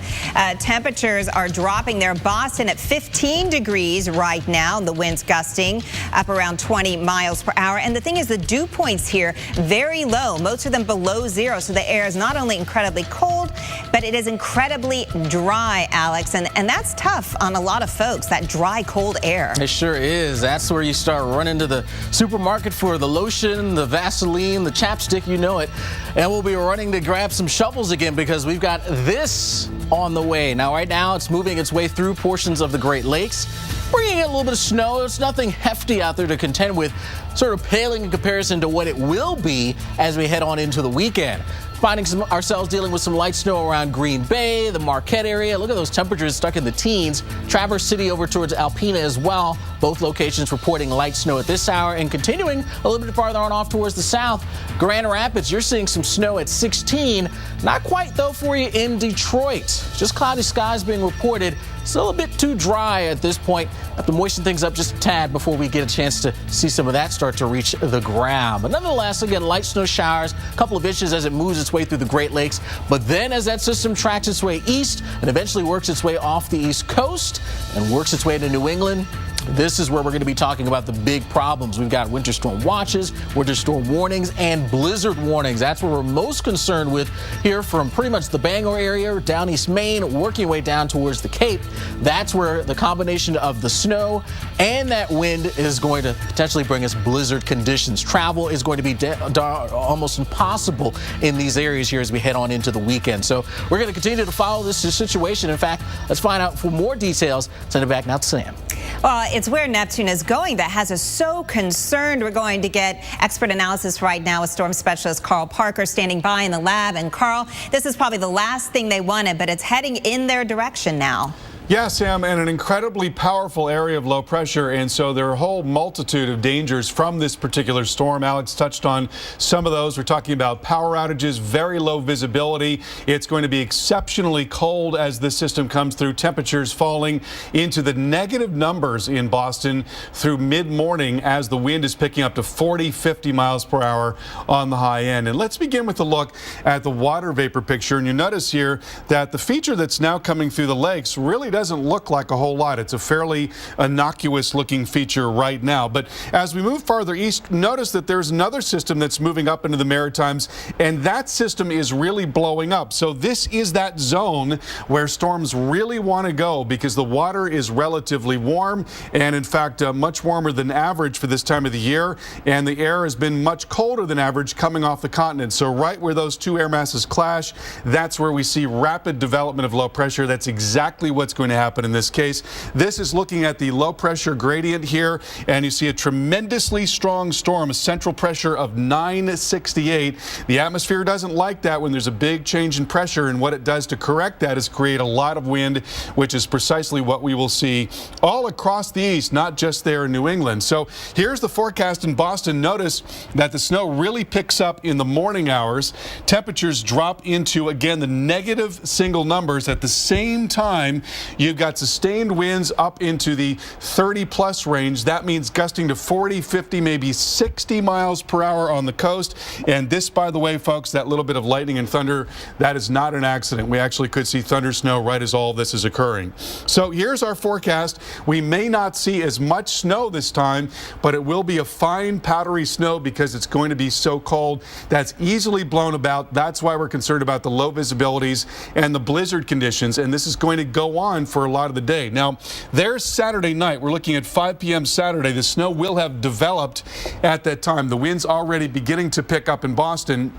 temperatures are dropping there. Boston at 15 degrees right now. The winds gusting up around 20 miles per hour. And the thing is, the dew points here, very low, most of them below 0. So the air is not only incredibly cold, but it is incredibly dry, Alex. And that's tough on a lot of folks, that dry, cold air. It sure is. That's where you start running to the supermarket for the lotion, the Vaseline, the chapstick, you know it. And we'll be running to grab some shovels again because we've got this on the way. Now, right now, it's moving its way through portions of the Great Lakes, bringing in a little bit of snow. It's nothing hefty out there to contend with, sort of paling in comparison to what it will be as we head on into the weekend. Finding ourselves dealing with some light snow around Green Bay, the Marquette area. Look at those temperatures stuck in the teens. Traverse City over towards Alpena as well. Both locations reporting light snow at this hour. And continuing a little bit farther on off towards the south, Grand Rapids, you're seeing some snow at 16. Not quite, though, for you in Detroit. Just cloudy skies being reported. Still a bit too dry at this point. Have to moisten things up just a tad before we get a chance to see some of that start to reach the ground. But nonetheless, again, light snow showers, a couple of inches as it moves its way through the Great Lakes. But then as that system tracks its way east and eventually works its way off the East Coast and works its way to New England, this is where we're going to be talking about the big problems. We've got winter storm watches, winter storm warnings, and blizzard warnings. That's what we're most concerned with here from pretty much the Bangor area, down East Maine, working way down towards the Cape. That's where the combination of the snow and that wind is going to potentially bring us blizzard conditions. Travel is going to be almost impossible in these areas here as we head on into the weekend. So we're going to continue to follow this situation. In fact, let's find out for more details. Send it back now to Sam. Well, it's where Neptune is going that has us so concerned. We're going to get expert analysis right now with storm specialist Carl Parker standing by in the lab. And Carl, this is probably the last thing they wanted, but it's heading in their direction now. Yeah, Sam, and an incredibly powerful area of low pressure, and so there are a whole multitude of dangers from this particular storm. Alex touched on some of those. We're talking about power outages, very low visibility. It's going to be exceptionally cold as this system comes through. Temperatures falling into the negative numbers in Boston through mid-morning as the wind is picking up to 40, 50 miles per hour on the high end. And let's begin with a look at the water vapor picture. And you notice here that the feature that's now coming through the lakes really doesn't look like a whole lot. It's a fairly innocuous looking feature right now. But as we move farther east, notice that there's another system that's moving up into the Maritimes, and that system is really blowing up. So this is that zone where storms really want to go because the water is relatively warm and in fact much warmer than average for this time of the year, and the air has been much colder than average coming off the continent. So right where those two air masses clash, that's where we see rapid development of low pressure. That's exactly what's going to happen in this case. This is looking at the low pressure gradient here, and you see a tremendously strong storm, a central pressure of 968. The atmosphere doesn't like that when there's a big change in pressure, and what it does to correct that is create a lot of wind, which is precisely what we will see all across the east, not just there in New England. So here's the forecast in Boston. Notice that the snow really picks up in the morning hours. Temperatures drop into, again, the negative single numbers. At the same time, you've got sustained winds up into the 30-plus range. That means gusting to 40, 50, maybe 60 miles per hour on the coast. And this, by the way, folks, that little bit of lightning and thunder, that is not an accident. We actually could see thunder snow right as all this is occurring. So here's our forecast. We may not see as much snow this time, but it will be a fine powdery snow because it's going to be so cold. That's easily blown about. That's why we're concerned about the low visibilities and the blizzard conditions. And this is going to go on for a lot of the day. Now, there's Saturday night. We're looking at 5 p.m. Saturday. The snow will have developed at that time. The wind's already beginning to pick up in Boston.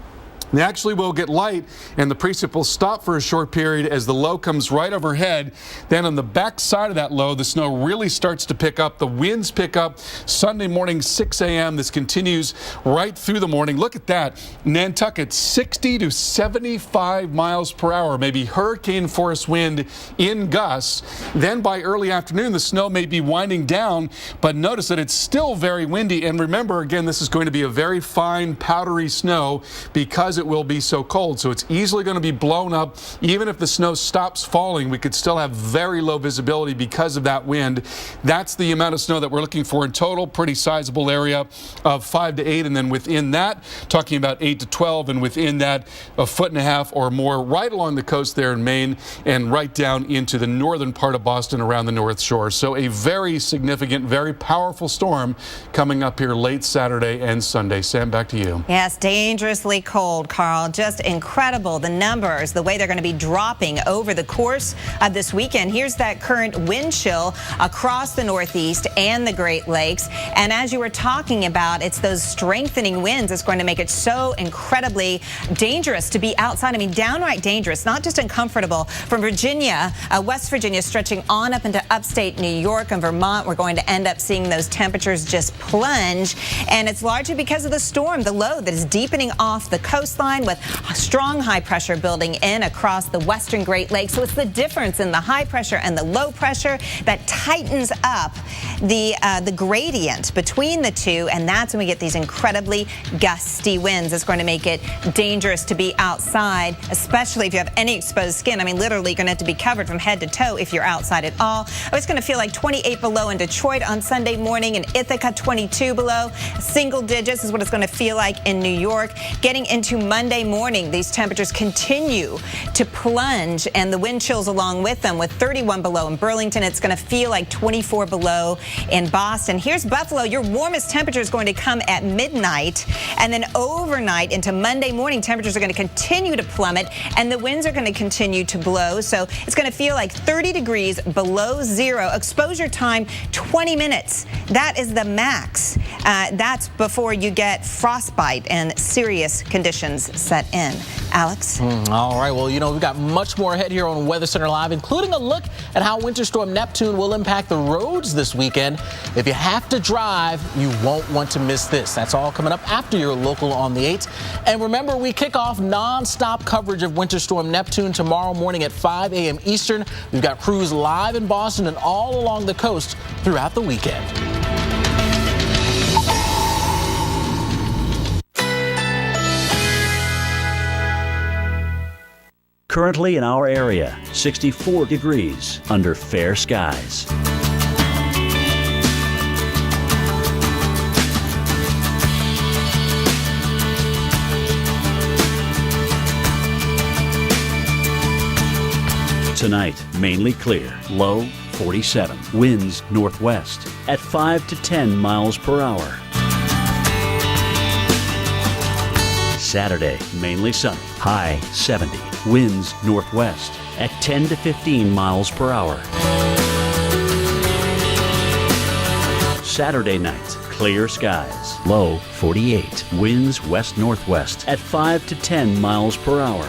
They actually will get light, and the precip will stop for a short period as the low comes right overhead. Then on the back side of that low, the snow really starts to pick up. The winds pick up Sunday morning, 6 a.m. This continues right through the morning. Look at that. Nantucket, 60 to 75 miles per hour, maybe hurricane force wind in gusts. Then by early afternoon, the snow may be winding down, but notice that it's still very windy. And remember, again, this is going to be a very fine, powdery snow because it will be so cold, so it's easily going to be blown up. Even if the snow stops falling, we could still have very low visibility because of that wind. That's the amount of snow that we're looking for in total. Pretty sizable area of 5 to 8, and then within that, talking about 8 to 12, and within that, 1.5 feet or more right along the coast there in Maine and right down into the northern part of Boston around the North Shore. So a very significant, very powerful storm coming up here late Saturday and Sunday. Sam, back to you. Yes, dangerously cold, Carl. Just incredible, the numbers, the way they're going to be dropping over the course of this weekend. Here's that current wind chill across the Northeast and the Great Lakes. And as you were talking about, it's those strengthening winds that's going to make it so incredibly dangerous to be outside. I mean, downright dangerous, not just uncomfortable. From Virginia, West Virginia, stretching on up into upstate New York and Vermont, we're going to end up seeing those temperatures just plunge. And it's largely because of the storm, the low that is deepening off the coastline with strong high pressure building in across the western Great Lakes. So it's the difference in the high pressure and the low pressure that tightens up the gradient between the two, and that's when we get these incredibly gusty winds. It's going to make it dangerous to be outside, especially if you have any exposed skin. I mean, literally, you're going to have to be covered from head to toe if you're outside at all. Oh, it's going to feel like 28 below in Detroit on Sunday morning, in Ithaca 22 below. Single digits is what it's going to feel like in New York. Getting into Monday morning, these temperatures continue to plunge, and the wind chills along with them, with 31 below in Burlington. It's going to feel like 24 below in Boston. Here's Buffalo. Your warmest temperature is going to come at midnight, and then overnight into Monday morning, temperatures are going to continue to plummet, and the winds are going to continue to blow. So it's going to feel like 30 degrees below zero. Exposure time, 20 minutes. That is the max. That's before you get frostbite and serious conditions set in. Alex? All right. Well, you know, we've got much more ahead here on Weather Center Live, including a look at how Winter Storm Neptune will impact the roads this weekend. If you have to drive, you won't want to miss this. That's all coming up after your local on the 8th. And remember, we kick off non-stop coverage of Winter Storm Neptune tomorrow morning at 5 a.m. Eastern. We've got crews live in Boston and all along the coast throughout the weekend. Currently in our area, 64 degrees under fair skies. Tonight, mainly clear, low 47, winds northwest at 5 to 10 miles per hour. Saturday, mainly sunny, high 70, winds northwest at 10 to 15 miles per hour. Saturday night, clear skies, low 48, winds west-northwest at 5 to 10 miles per hour.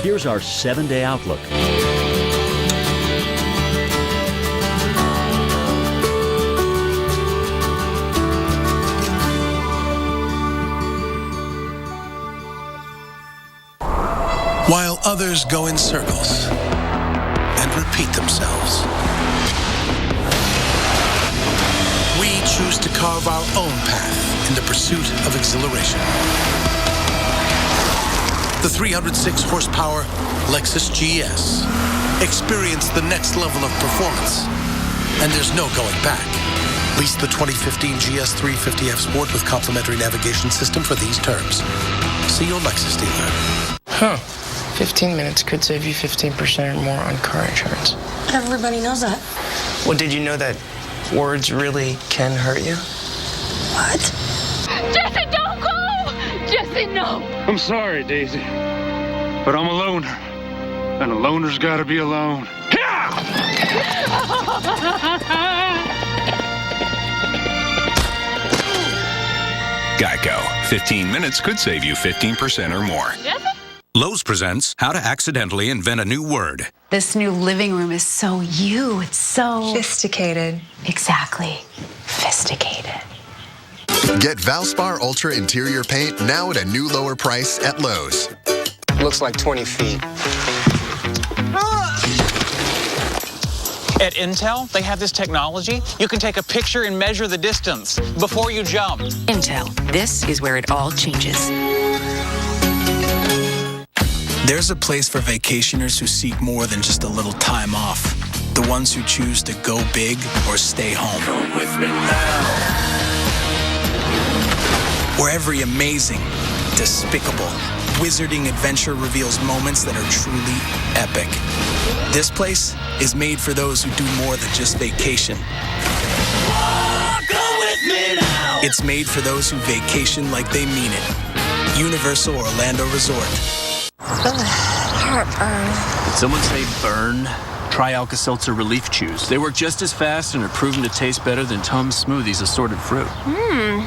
Here's our 7-day outlook. While others go in circles and repeat themselves, we choose to carve our own path in the pursuit of exhilaration. The 306 horsepower Lexus GS. Experience the next level of performance, and there's no going back. Lease the 2015 GS 350F Sport with complimentary navigation system for these terms. See your Lexus dealer. Huh. 15 minutes could save you 15% or more on car insurance. Everybody knows that. Well, did you know that words really can hurt you? What? Jesse, don't go! Jesse, no! I'm sorry, Daisy, but I'm a loner. And a loner's gotta be alone. Geico. 15 minutes could save you 15% or more. Lowe's presents How to Accidentally Invent a New Word. This new living room is so you. It's so... sophisticated. Exactly. Sophisticated. Get Valspar Ultra Interior Paint now at a new lower price at Lowe's. Looks like 20 feet. At Intel, they have this technology. You can take a picture and measure the distance before you jump. Intel. This is where it all changes. There's a place for vacationers who seek more than just a little time off. The ones who choose to go big or stay home. Come with me now. Where every amazing, despicable, wizarding adventure reveals moments that are truly epic. This place is made for those who do more than just vacation. Go with me now. It's made for those who vacation like they mean it. Universal Orlando Resort. Heartburn. Did someone say burn? Try Alka-Seltzer Relief Chews. They work just as fast and are proven to taste better than Tums Smoothies assorted fruit.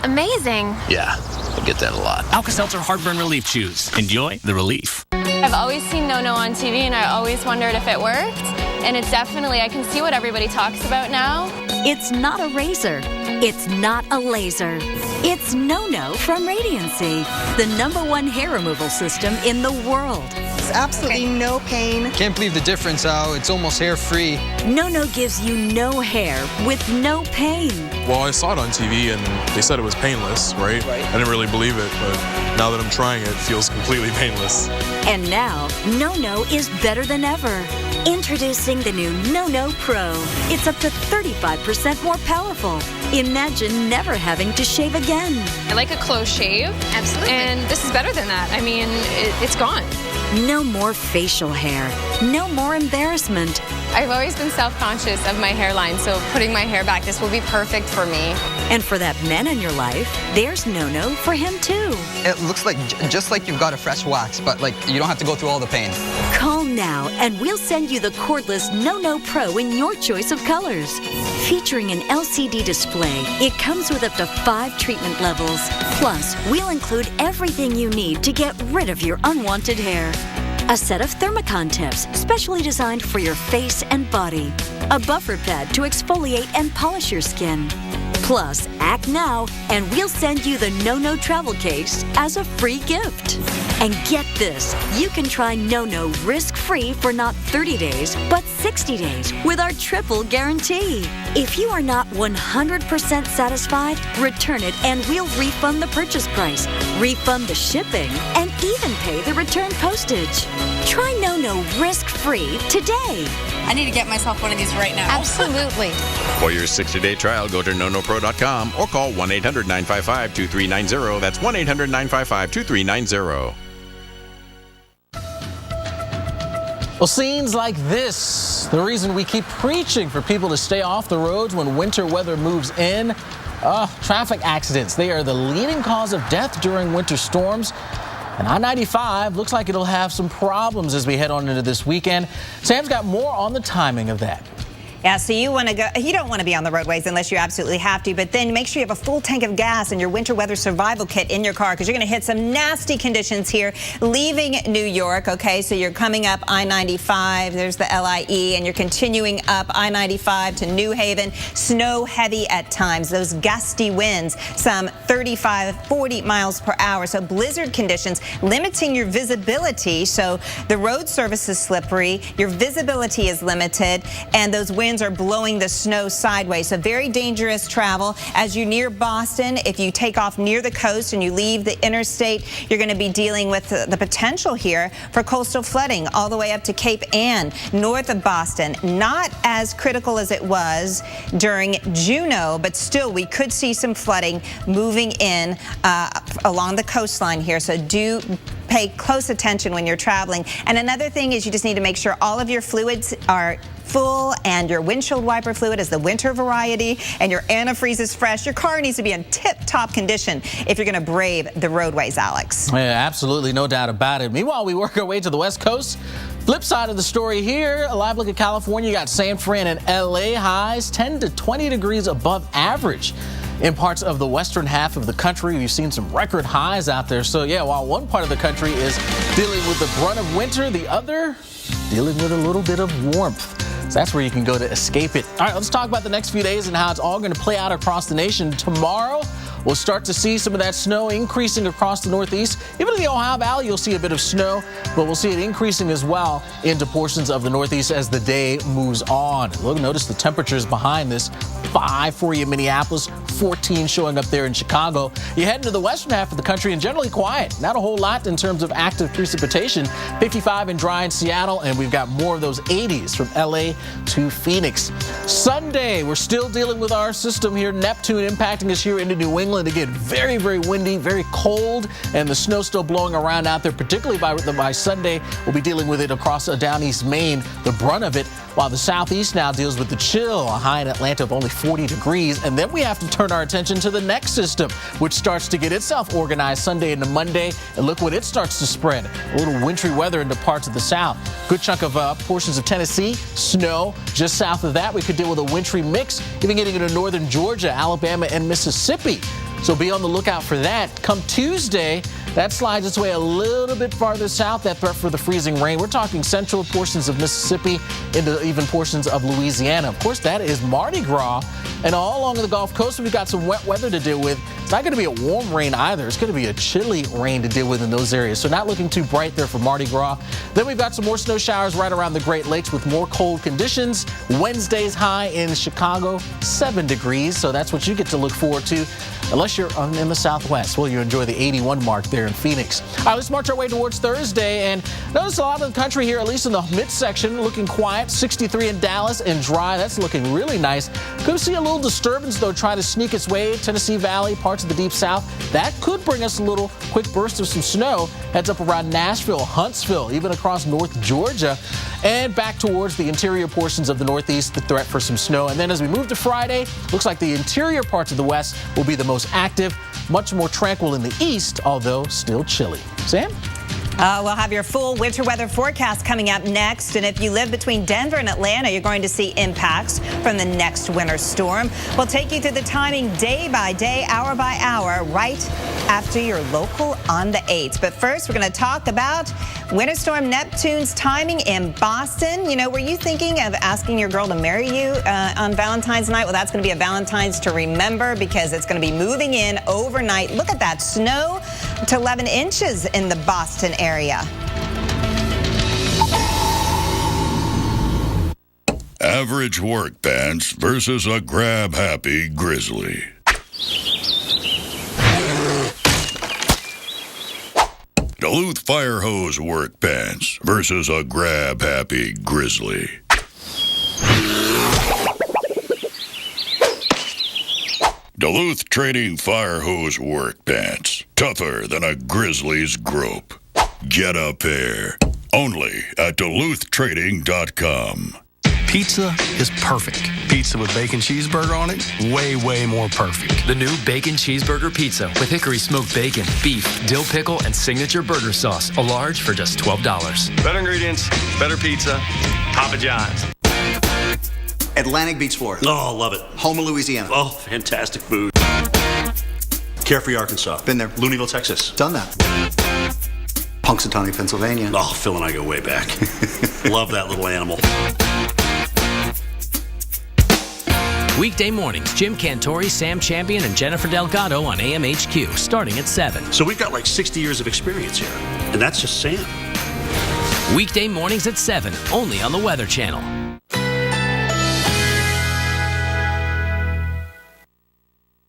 Amazing. Yeah, I get that a lot. Alka-Seltzer Heartburn Relief Chews. Enjoy the relief. I've always seen No No on TV, and I always wondered if it worked. And it definitely, I can see what everybody talks about now. It's not a razor. It's not a laser. It's No No from Radiancy, the #1 hair removal system in the world. It's absolutely no pain. Can't believe the difference, Al. It's almost hair-free. No No gives you no hair with no pain. Well, I saw it on TV and they said it was painless, right? I didn't really believe it, but now that I'm trying it, it feels completely painless. And now, No No is better than ever. Introducing the new No No Pro. It's up to 35% more powerful. Imagine never having to shave again. I like a close shave. Absolutely. And this is better than that. I mean, it's gone. No more facial hair. No more embarrassment. I've always been self-conscious of my hairline, so putting my hair back, this will be perfect for me. And for that man in your life, there's No No for him too. It looks like just like you've got a fresh wax, but like you don't have to go through all the pain. Call now and we'll send you the cordless No No Pro in your choice of colors. Featuring an LCD display, it comes with up to 5 treatment levels. Plus, we'll include everything you need to get rid of your unwanted hair. A set of Thermicon tips, specially designed for your face and body. A buffer pad to exfoliate and polish your skin. Plus, act now and we'll send you the No No travel case as a free gift. And get this, you can try No No risk-free for not 30 days, but 60 days with our triple guarantee. If you are not 100% satisfied, return it and we'll refund the purchase price, refund the shipping, and even pay the return postage. Try No No risk-free today. I need to get myself one of these right now. Absolutely. For your 60-day trial, go to nonopro.com or call 1-800-955-2390. That's 1-800-955-2390. Well, scenes like this, the reason we keep preaching for people to stay off the roads when winter weather moves in. Traffic accidents, they are the leading cause of death during winter storms. And I-95 looks like it'll have some problems as we head on into this weekend. Sam's got more on the timing of that. Yeah, so you don't want to be on the roadways unless you absolutely have to, but then make sure you have a full tank of gas and your winter weather survival kit in your car because you're going to hit some nasty conditions here leaving New York. Okay, so you're coming up I-95, there's the LIE, and you're continuing up I-95 to New Haven. Snow heavy at times, those gusty winds, some 35, 40 miles per hour. So blizzard conditions limiting your visibility. So the road surface is slippery, your visibility is limited, and those winds are blowing the snow sideways. So very dangerous travel. As you near Boston, if you take off near the coast and you leave the interstate, you're going to be dealing with the potential here for coastal flooding all the way up to Cape Ann, north of Boston. Not as critical as it was during Juno, but still we could see some flooding moving in along the coastline here. So do pay close attention when you're traveling. And another thing is you just need to make sure all of your fluids are full and your windshield wiper fluid is the winter variety and your antifreeze is fresh. Your car needs to be in tip-top condition if you're going to brave the roadways, Alex. Yeah, absolutely, no doubt about it. Meanwhile, we work our way to the West Coast. Flip side of the story here, a live look at California. You got San Fran and LA highs 10 to 20 degrees above average. In parts of the western half of the country, we've seen some record highs out there. So yeah, while one part of the country is dealing with the brunt of winter, the other dealing with a little bit of warmth. So that's where you can go to escape it. All right, let's talk about the next few days and how it's all going to play out across the nation. Tomorrow, we'll start to see some of that snow increasing across the Northeast. Even in the Ohio Valley, you'll see a bit of snow, but we'll see it increasing as well into portions of the Northeast as the day moves on. Look, notice the temperatures behind this. 5 for you in Minneapolis, 14 showing up there in Chicago. You head into the western half of the country and generally quiet. Not a whole lot in terms of active precipitation. 55 and dry in Seattle, and we've got more of those 80s from LA to Phoenix. Sunday, we're still dealing with our system here. Neptune impacting us here into New England. Again, very, very windy, very cold, and the snow still blowing around out there, particularly by Sunday. We'll be dealing with it across down East Maine, the brunt of it, while the southeast now deals with the chill, a high in Atlanta of only 40 degrees. And then we have to turn our attention to the next system, which starts to get itself organized Sunday into Monday. And look what it starts to spread. A little wintry weather into parts of the south. Good chunk of portions of Tennessee, snow. Just south of that, we could deal with a wintry mix, even getting into northern Georgia, Alabama, and Mississippi. So be on the lookout for that. Come Tuesday, that slides its way a little bit farther south, that threat for the freezing rain. We're talking central portions of Mississippi into even portions of Louisiana. Of course, that is Mardi Gras. And all along the Gulf Coast, we've got some wet weather to deal with. It's not going to be a warm rain either. It's going to be a chilly rain to deal with in those areas. So not looking too bright there for Mardi Gras. Then we've got some more snow showers right around the Great Lakes with more cold conditions. Wednesday's high in Chicago, 7 degrees. So that's what you get to look forward to. Unless you're in the Southwest, well, you enjoy the 81 mark there in Phoenix. All right, let's march our way towards Thursday. And notice a lot of the country here, at least in the midsection, looking quiet. 63 in Dallas and dry. That's looking really nice. Could see a little disturbance, though, trying to sneak its way. Tennessee Valley, parts of the Deep South. That could bring us a little quick burst of some snow. Heads up around Nashville, Huntsville, even across North Georgia. And back towards the interior portions of the Northeast, the threat for some snow. And then as we move to Friday, looks like the interior parts of the West will be the most active, much more tranquil in the east, although still chilly. Sam? We'll have your full winter weather forecast coming up next. And if you live between Denver and Atlanta, you're going to see impacts from the next winter storm. We'll take you through the timing day by day, hour by hour, right after your local on the 8th. But first, we're going to talk about Winter Storm Neptune's timing in Boston. You know, were you thinking of asking your girl to marry you on Valentine's night? Well, that's going to be a Valentine's to remember because it's going to be moving in overnight. Look at that snow to 11 inches in the Boston area. Average work pants versus a grab-happy grizzly. Duluth Fire Hose work pants versus a grab-happy grizzly. Duluth Trading Fire Hose work pants, tougher than a grizzly's grope. Get a pair, only at DuluthTrading.com. Pizza is perfect. Pizza with bacon cheeseburger on it, way more perfect. The new Bacon Cheeseburger Pizza with hickory smoked bacon, beef, dill pickle, and signature burger sauce. A large for just $12. Better ingredients, better pizza, Papa John's. Atlantic Beach, Florida. Oh, love it. Houma, Louisiana. Oh, fantastic food. Carefree, Arkansas. Been there. Looneyville, Texas. Done that. Punxsutawney, Pennsylvania. Oh, Phil and I go way back. Love that little animal. Weekday mornings, Jim Cantori, Sam Champion, and Jennifer Delgado on AMHQ, starting at 7. So we've got like 60 years of experience here, and that's just Sam. Weekday mornings at 7, only on the Weather Channel.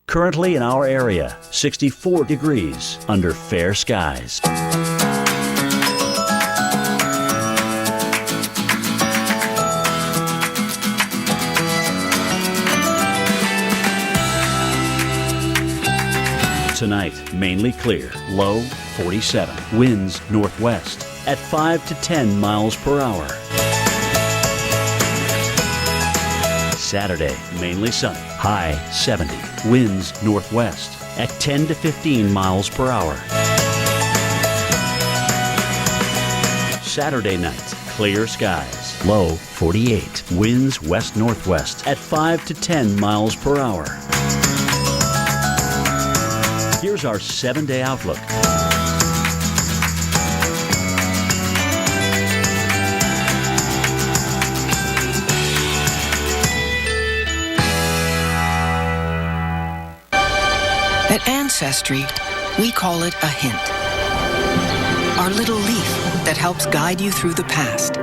Currently in our area, 64 degrees under fair skies. Tonight, mainly clear, low 47. Winds northwest at 5 to 10 miles per hour. Saturday, mainly sunny, high 70. Winds northwest at 10 to 15 miles per hour. Saturday night, clear skies. Low 48. Winds west-northwest at 5 to 10 miles per hour. Here's our 7-day outlook. At Ancestry, we call it a hint. Our little leaf that helps guide you through the past.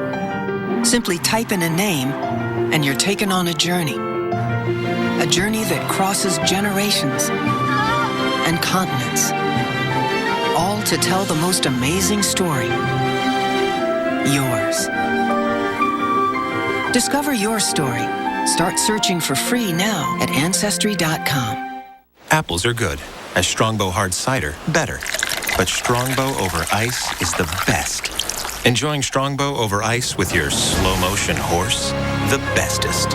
Simply type in a name and you're taken on a journey. A journey that crosses generations and continents. All to tell the most amazing story. Yours. Discover your story. Start searching for free now at Ancestry.com. Apples are good. As Strongbow Hard Cider, better. But Strongbow over ice is the best. Enjoying Strongbow over ice with your slow-motion horse? The bestest.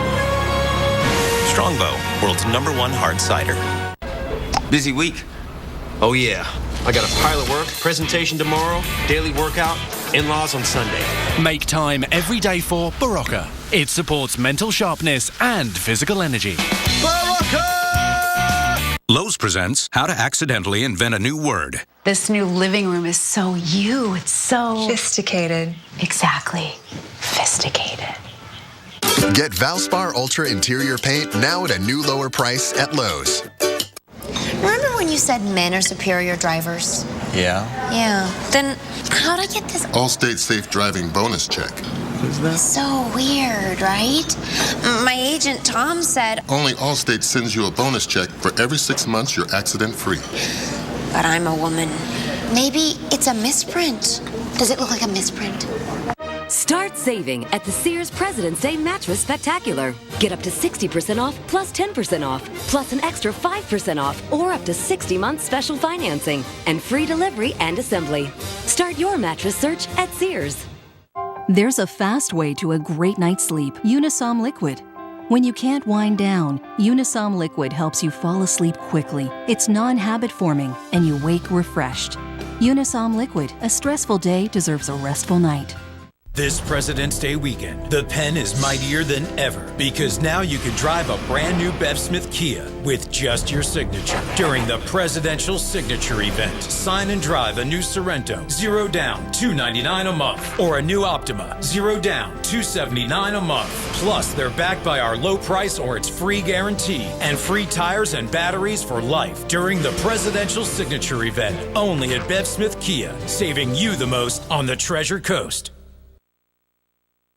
Strongbow, world's #1 hard cider. Busy week. Oh yeah. I got a pile of work, presentation tomorrow, daily workout, in-laws on Sunday. Make time every day for Barocca. It supports mental sharpness and physical energy. Lowe's presents How to Accidentally Invent a New Word. This new living room is so you. It's so... Sophisticated. Exactly. Sophisticated. Get Valspar Ultra Interior Paint now at a new lower price at Lowe's. Remember when you said men are superior drivers? Yeah? Yeah. Then how'd I get this? Allstate Safe Driving Bonus Check. Who's that? So weird, right? My agent Tom said... Only Allstate sends you a bonus check for every 6 months you're accident-free. But I'm a woman. Maybe it's a misprint. Does it look like a misprint? Start saving at the Sears President's Day Mattress Spectacular. Get up to 60% off plus 10% off, plus an extra 5% off, or up to 60 months special financing, and free delivery and assembly. Start your mattress search at Sears. There's a fast way to a great night's sleep. Unisom Liquid. When you can't wind down, Unisom Liquid helps you fall asleep quickly. It's non-habit forming, and you wake refreshed. Unisom Liquid. A stressful day deserves a restful night. This President's Day weekend, the pen is mightier than ever because now you can drive a brand new Bev Smith Kia with just your signature. During the Presidential Signature Event, sign and drive a new Sorrento, 0 down, $299 a month, or a new Optima, 0 down, $279 a month. Plus, they're backed by our low price or it's free guarantee and free tires and batteries for life during the Presidential Signature Event, only at Bev Smith Kia, saving you the most on the Treasure Coast.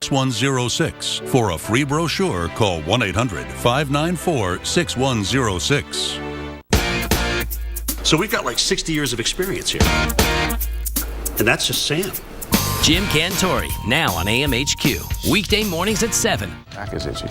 6106. For a free brochure, call 1-800-594-6106. So we've got like 60 years of experience here. And that's just Sam. Jim Cantori, now on AMHQ. Weekday mornings at 7. Back is itchy.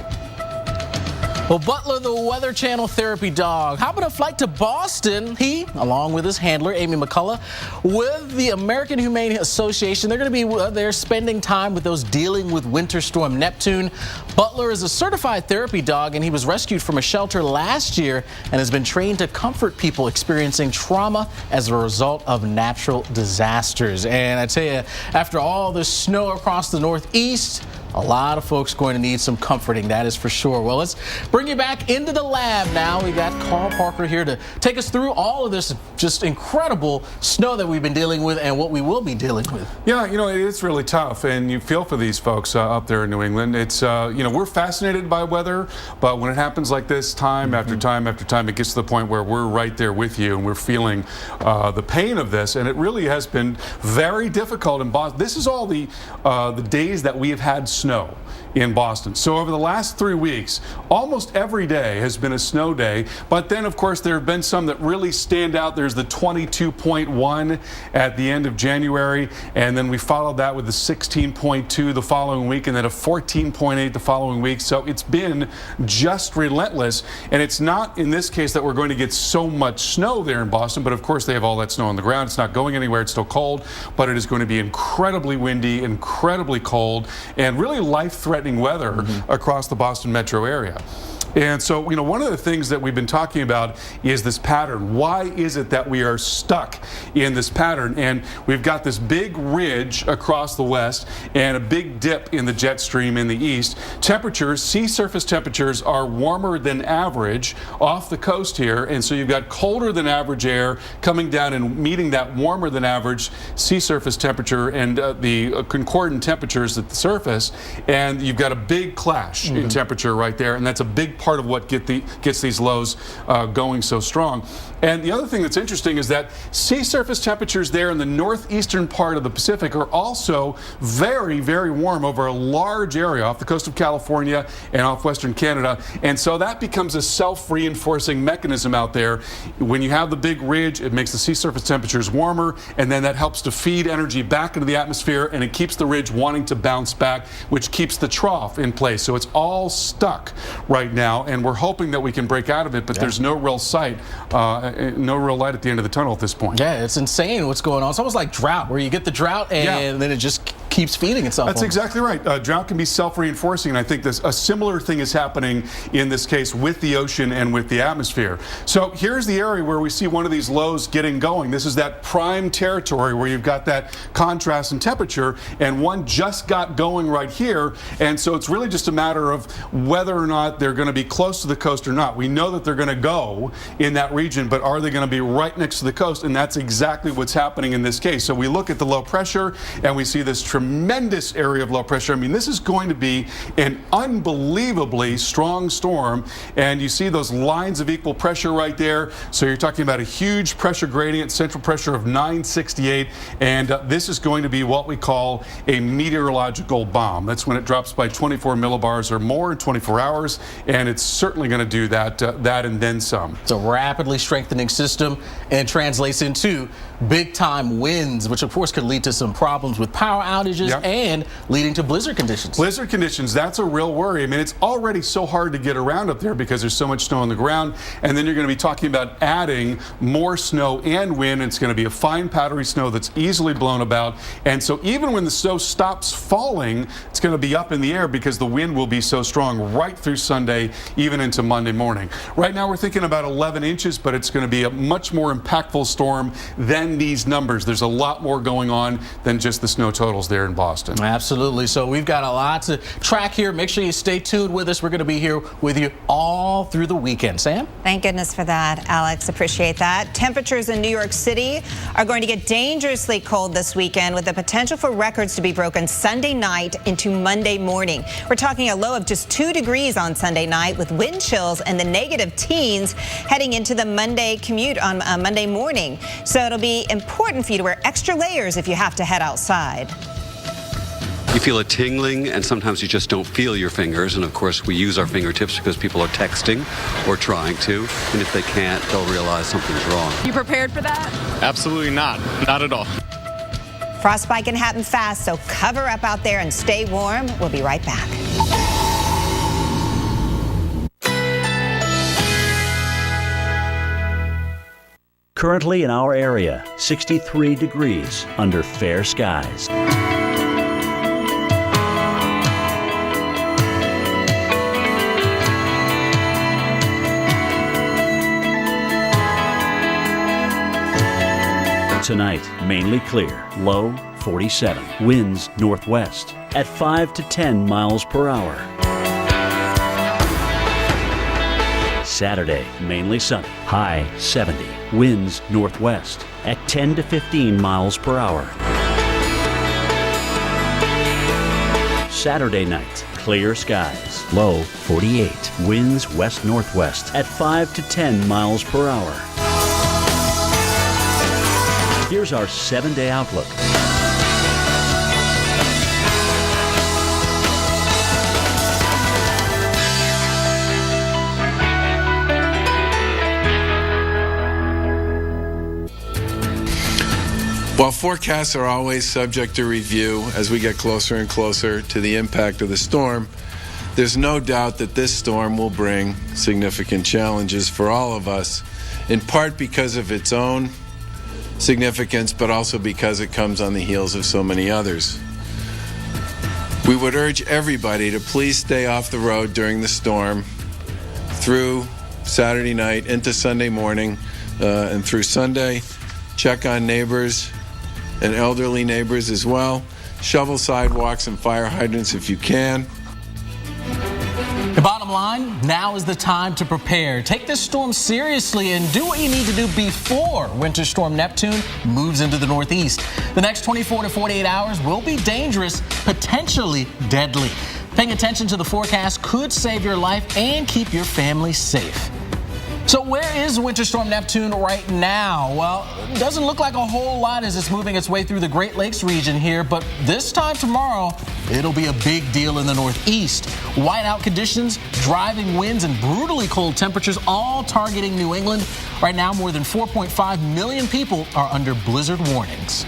Well, Butler, the Weather Channel therapy dog, hopping a flight to Boston. He, along with his handler, Amy McCullough, with the American Humane Association, they're going to be there spending time with those dealing with Winter Storm Neptune. Butler is a certified therapy dog, and he was rescued from a shelter last year and has been trained to comfort people experiencing trauma as a result of natural disasters. And I tell you, after all the snow across the Northeast, a lot of folks going to need some comforting, that is for sure. Well, let's bring you back into the lab now. We got Carl Parker here to take us through all of this just incredible snow that we've been dealing with and what we will be dealing with. Yeah, you know, it's really tough, and you feel for these folks up there in New England. It's, you know, we're fascinated by weather, but when it happens like this time after time after time, it gets to the point where we're right there with you, and we're feeling the pain of this, and it really has been very difficult in Boston. This is all the days that we have had snow in Boston. So over the last 3 weeks, almost every day has been a snow day, but then of course there have been some that really stand out. There's the 22.1 at the end of January, and then we followed that with the 16.2 the following week, and then a 14.8 the following week. So it's been just relentless, and it's not in this case that we're going to get so much snow there in Boston, but of course they have all that snow on the ground. It's not going anywhere. It's still cold, but it is going to be incredibly windy, incredibly cold, and really life-threatening weather across the Boston metro area. And so, one of the things that we've been talking about is this pattern. Why is it that we are stuck in this pattern? And we've got this big ridge across the west and a big dip in the jet stream in the east. Temperatures, sea surface temperatures, are warmer than average off the coast here. And so you've got colder than average air coming down and meeting that warmer than average sea surface temperature and the concordant temperatures at the surface. And you've got a big clash in temperature right there. And that's a big part of what gets these lows going so strong. And the other thing that's interesting is that sea surface temperatures there in the northeastern part of the Pacific are also very, very warm over a large area off the coast of California and off western Canada. And so that becomes a self-reinforcing mechanism out there. When you have the big ridge, it makes the sea surface temperatures warmer, and then that helps to feed energy back into the atmosphere, and it keeps the ridge wanting to bounce back, which keeps the trough in place. So it's all stuck right now, and we're hoping that we can break out of it, but there's no real sight, no real light at the end of the tunnel at this point. Yeah, it's insane what's going on. It's almost like drought, where you get the drought and then it just keeps feeding itself. That's exactly right. Drought can be self-reinforcing, and I think a similar thing is happening in this case with the ocean and with the atmosphere. So here's the area where we see one of these lows getting going. This is that prime territory where you've got that contrast in temperature, and one just got going right here. And so it's really just a matter of whether or not they're going to be close to the coast or not. We know that they're going to go in that region, but are they going to be right next to the coast? And that's exactly what's happening in this case. So we look at the low pressure and we see this tremendous area of low pressure. I mean, this is going to be an unbelievably strong storm, and you see those lines of equal pressure right there. So you're talking about a huge pressure gradient, central pressure of 968, and this is going to be what we call a meteorological bomb. That's when it drops by 24 millibars or more in 24 hours, and it's certainly going to do that and then some. It's a rapidly strengthening system, and translates into big-time winds, which of course could lead to some problems with power outages and leading to blizzard conditions. Blizzard conditions, that's a real worry. I mean, it's already so hard to get around up there because there's so much snow on the ground, and then you're going to be talking about adding more snow and wind. It's going to be a fine powdery snow that's easily blown about, and so even when the snow stops falling, it's going to be up in the air because the wind will be so strong right through Sunday, even into Monday morning. Right now we're thinking about 11 inches, but it's going to be a much more impactful storm than these numbers. There's a lot more going on than just the snow totals there in Boston. Absolutely. So we've got a lot to track here. Make sure you stay tuned with us. We're going to be here with you all through the weekend. Sam? Thank goodness for that, Alex. Appreciate that. Temperatures in New York City are going to get dangerously cold this weekend, with the potential for records to be broken Sunday night into Monday morning. We're talking a low of just 2 degrees on Sunday night, with wind chills in the negative teens heading into the Monday commute on Monday morning. So it'll be important for you to wear extra layers if you have to head outside. You feel a tingling, and sometimes you just don't feel your fingers. And of course, we use our fingertips because people are texting or trying to. And if they can't, they'll realize something's wrong. You prepared for that? Absolutely not. Not at all. Frostbite can happen fast, so cover up out there and stay warm. We'll be right back. Currently in our area, 63 degrees under fair skies. Tonight, mainly clear, low 47. Winds northwest at 5 to 10 miles per hour. Saturday, mainly sunny, high 70. Winds northwest at 10 to 15 miles per hour. Saturday night, clear skies, low 48. Winds west-northwest at 5 to 10 miles per hour. Here's our 7-day outlook. While forecasts are always subject to review as we get closer and closer to the impact of the storm, there's no doubt that this storm will bring significant challenges for all of us, in part because of its own significance, but also because it comes on the heels of so many others. We would urge everybody to please stay off the road during the storm, through Saturday night into Sunday morning and through Sunday. Check on neighbors and elderly neighbors as well. Shovel sidewalks and fire hydrants if you can. The bottom line, now is the time to prepare. Take this storm seriously and do what you need to do before Winter Storm Neptune moves into the Northeast. The next 24 to 48 hours will be dangerous, potentially deadly. Paying attention to the forecast could save your life and keep your family safe. So where is Winter Storm Neptune right now? Well, it doesn't look like a whole lot as it's moving its way through the Great Lakes region here, but this time tomorrow, it'll be a big deal in the Northeast. Whiteout conditions, driving winds, and brutally cold temperatures all targeting New England. Right now, more than 4.5 million people are under blizzard warnings.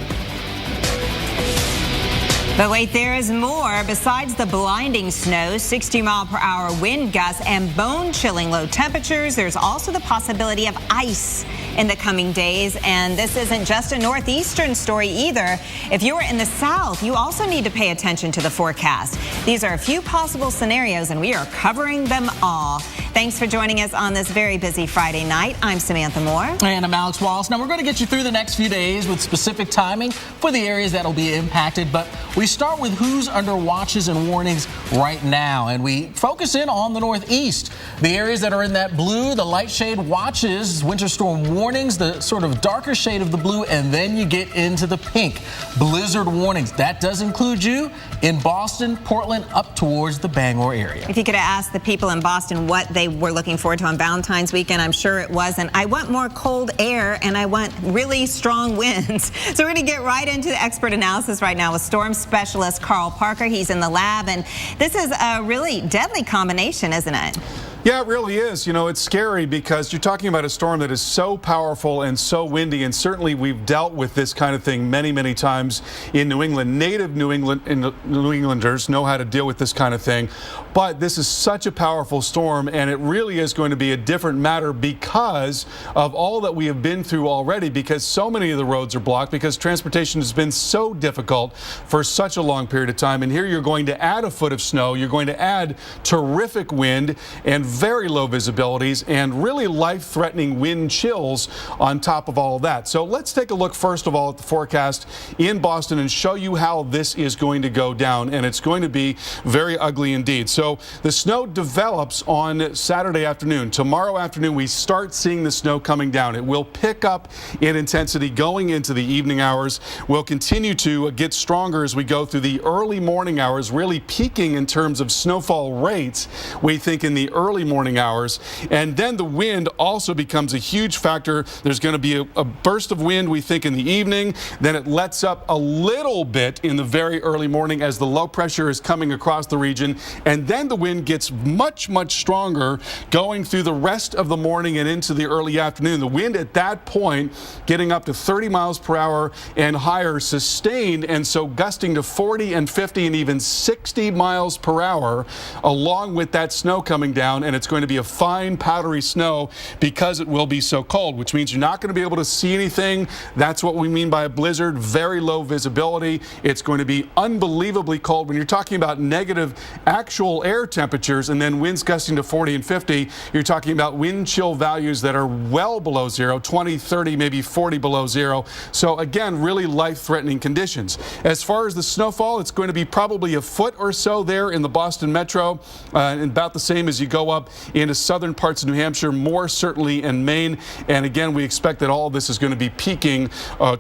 But wait, there is more. Besides the blinding snow, 60-mile-per-hour wind gusts, and bone-chilling low temperatures, there's also the possibility of ice in the coming days. And this isn't just a northeastern story either. If you are in the south, you also need to pay attention to the forecast. These are a few possible scenarios, and we are covering them all. Thanks for joining us on this very busy Friday night. I'm Samantha Moore. And I'm Alex Wallace. Now, we're going to get you through the next few days with specific timing for the areas that will be impacted. But we start with who's under watches and warnings right now. And we focus in on the Northeast. The areas that are in that blue, the light shade watches, winter storm warnings, the sort of darker shade of the blue, and then you get into the pink, blizzard warnings. That does include you in Boston, Portland, up towards the Bangor area. If you could have asked the people in Boston what they were looking forward to on Valentine's weekend, I'm sure it wasn't. I want more cold air and I want really strong winds. So we're going to get right into the expert analysis right now with storm specialist Carl Parker. He's in the lab, and this is a really deadly combination, isn't it? Yeah, it really is. You know, it's scary because you're talking about a storm that is so powerful and so windy, and certainly we've dealt with this kind of thing many, many times in New England. Native New Englanders know how to deal with this kind of thing, but this is such a powerful storm, and it really is going to be a different matter because of all that we have been through already, because so many of the roads are blocked, because transportation has been so difficult for such a long period of time. And here you're going to add a foot of snow, you're going to add terrific wind and very low visibilities and really life-threatening wind chills on top of all of that. So let's take a look first of all at the forecast in Boston and show you how this is going to go down, and it's going to be very ugly indeed. So the snow develops on Saturday afternoon. Tomorrow afternoon we start seeing the snow coming down. It will pick up in intensity going into the evening hours. We'll continue to get stronger as we go through the early morning hours, really peaking in terms of snowfall rates, we think, in the early morning hours. And then the wind also becomes a huge factor. There's going to be a burst of wind, we think, in the evening. Then it lets up a little bit in the very early morning as the low pressure is coming across the region. And then the wind gets much, much stronger going through the rest of the morning and into the early afternoon. The wind at that point getting up to 30 miles per hour and higher, sustained, and so gusting to 40 and 50 and even 60 miles per hour along with that snow coming down. And it's going to be a fine powdery snow because it will be so cold, which means you're not going to be able to see anything. That's what we mean by a blizzard. Very low visibility. It's going to be unbelievably cold. When you're talking about negative actual air temperatures and then winds gusting to 40 and 50, you're talking about wind chill values that are well below zero, 20, 30, maybe 40 below zero. So again, really life-threatening conditions. As far as the snowfall, it's going to be probably a foot or so there in the Boston metro, and about the same as you go up into southern parts of New Hampshire, more certainly in Maine. And again, we expect that all of this is going to be peaking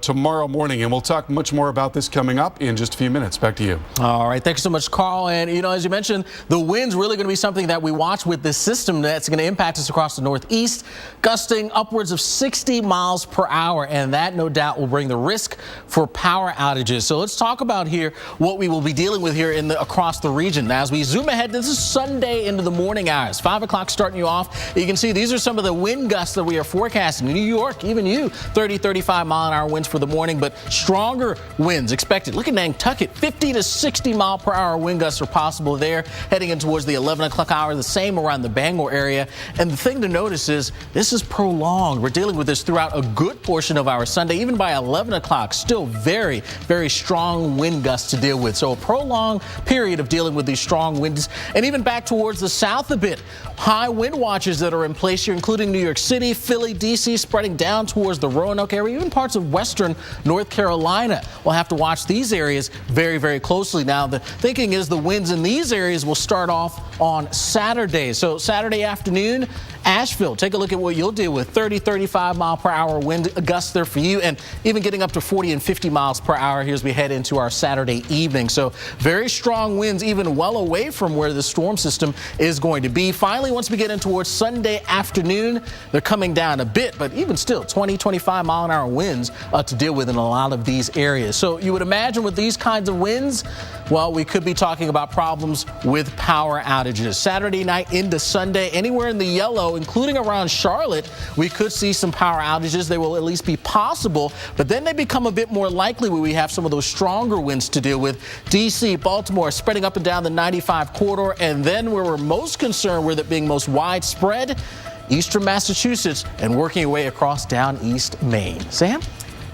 tomorrow morning. And we'll talk much more about this coming up in just a few minutes. Back to you. All right. Thanks so much, Carl. And, you know, as you mentioned, the wind's really going to be something that we watch with this system that's going to impact us across the Northeast, gusting upwards of 60 miles per hour. And that, no doubt, will bring the risk for power outages. So let's talk about here what we will be dealing with here across the region. Now, as we zoom ahead, this is Sunday into the morning hours. 5 o'clock starting you off. You can see these are some of the wind gusts that we are forecasting. New York, even you, 30, 35 mile an hour winds for the morning, but stronger winds expected. Look at Nantucket, 50 to 60 mile per hour wind gusts are possible there. Heading in towards the 11 o'clock hour, the same around the Bangor area. And the thing to notice is this is prolonged. We're dealing with this throughout a good portion of our Sunday. Even by 11 o'clock, still very, very strong wind gusts to deal with. So a prolonged period of dealing with these strong winds. And even back towards the south a bit. high wind watches that are in place here, including New York City, Philly, D.C., spreading down towards the Roanoke area, even parts of western North Carolina. We'll have to watch these areas very, very closely. Now, the thinking is the winds in these areas will start off on Saturday. So Saturday afternoon, Asheville, take a look at what you'll deal with. 30, 35 mile per hour wind gusts there for you, and even getting up to 40 and 50 miles per hour here as we head into our Saturday evening. So very strong winds, even well away from where the storm system is going to be. Finally, once we get in towards Sunday afternoon, they're coming down a bit, but even still 20, 25 mile an hour winds to deal with in a lot of these areas. So you would imagine with these kinds of winds, well, we could be talking about problems with power outages. Saturday night into Sunday, anywhere in the yellow, including around Charlotte, we could see some power outages. They will at least be possible, but then they become a bit more likely when we have some of those stronger winds to deal with. D.C., Baltimore, spreading up and down the 95 corridor, and then where we're most concerned with it being most widespread, eastern Massachusetts and working your way across down East Maine. Sam?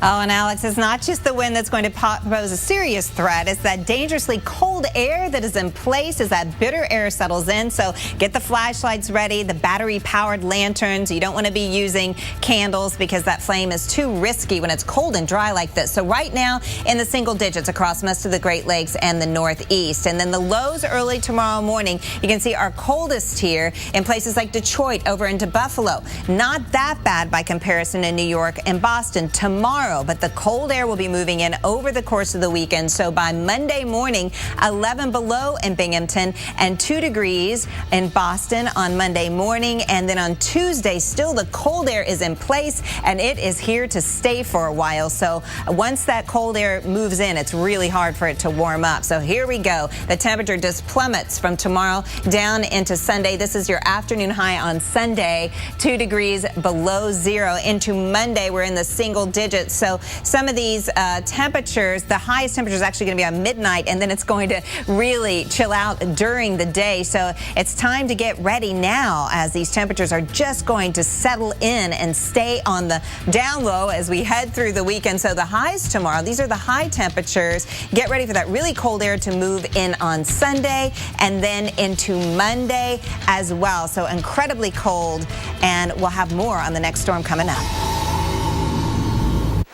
Oh, and Alex, it's not just the wind that's going to pose a serious threat. It's that dangerously cold air that is in place as that bitter air settles in. So get the flashlights ready, the battery-powered lanterns. You don't want to be using candles because that flame is too risky when it's cold and dry like this. So right now in the single digits across most of the Great Lakes and the Northeast. And then the lows early tomorrow morning, you can see our coldest here in places like Detroit over into Buffalo. Not that bad by comparison in New York and Boston tomorrow. But the cold air will be moving in over the course of the weekend. So by Monday morning, 11 below in Binghamton and 2 degrees in Boston on Monday morning. And then on Tuesday, still the cold air is in place and it is here to stay for a while. So once that cold air moves in, it's really hard for it to warm up. So here we go. The temperature just plummets from tomorrow down into Sunday. This is your afternoon high on Sunday, 2 degrees below zero. Into Monday, we're in the single digits. So some of these temperatures, the highest temperature is actually going to be on midnight, and then it's going to really chill out during the day. So it's time to get ready now as these temperatures are just going to settle in and stay on the down low as we head through the weekend. So the highs tomorrow, these are the high temperatures. Get ready for that really cold air to move in on Sunday and then into Monday as well. So incredibly cold, and we'll have more on the next storm coming up.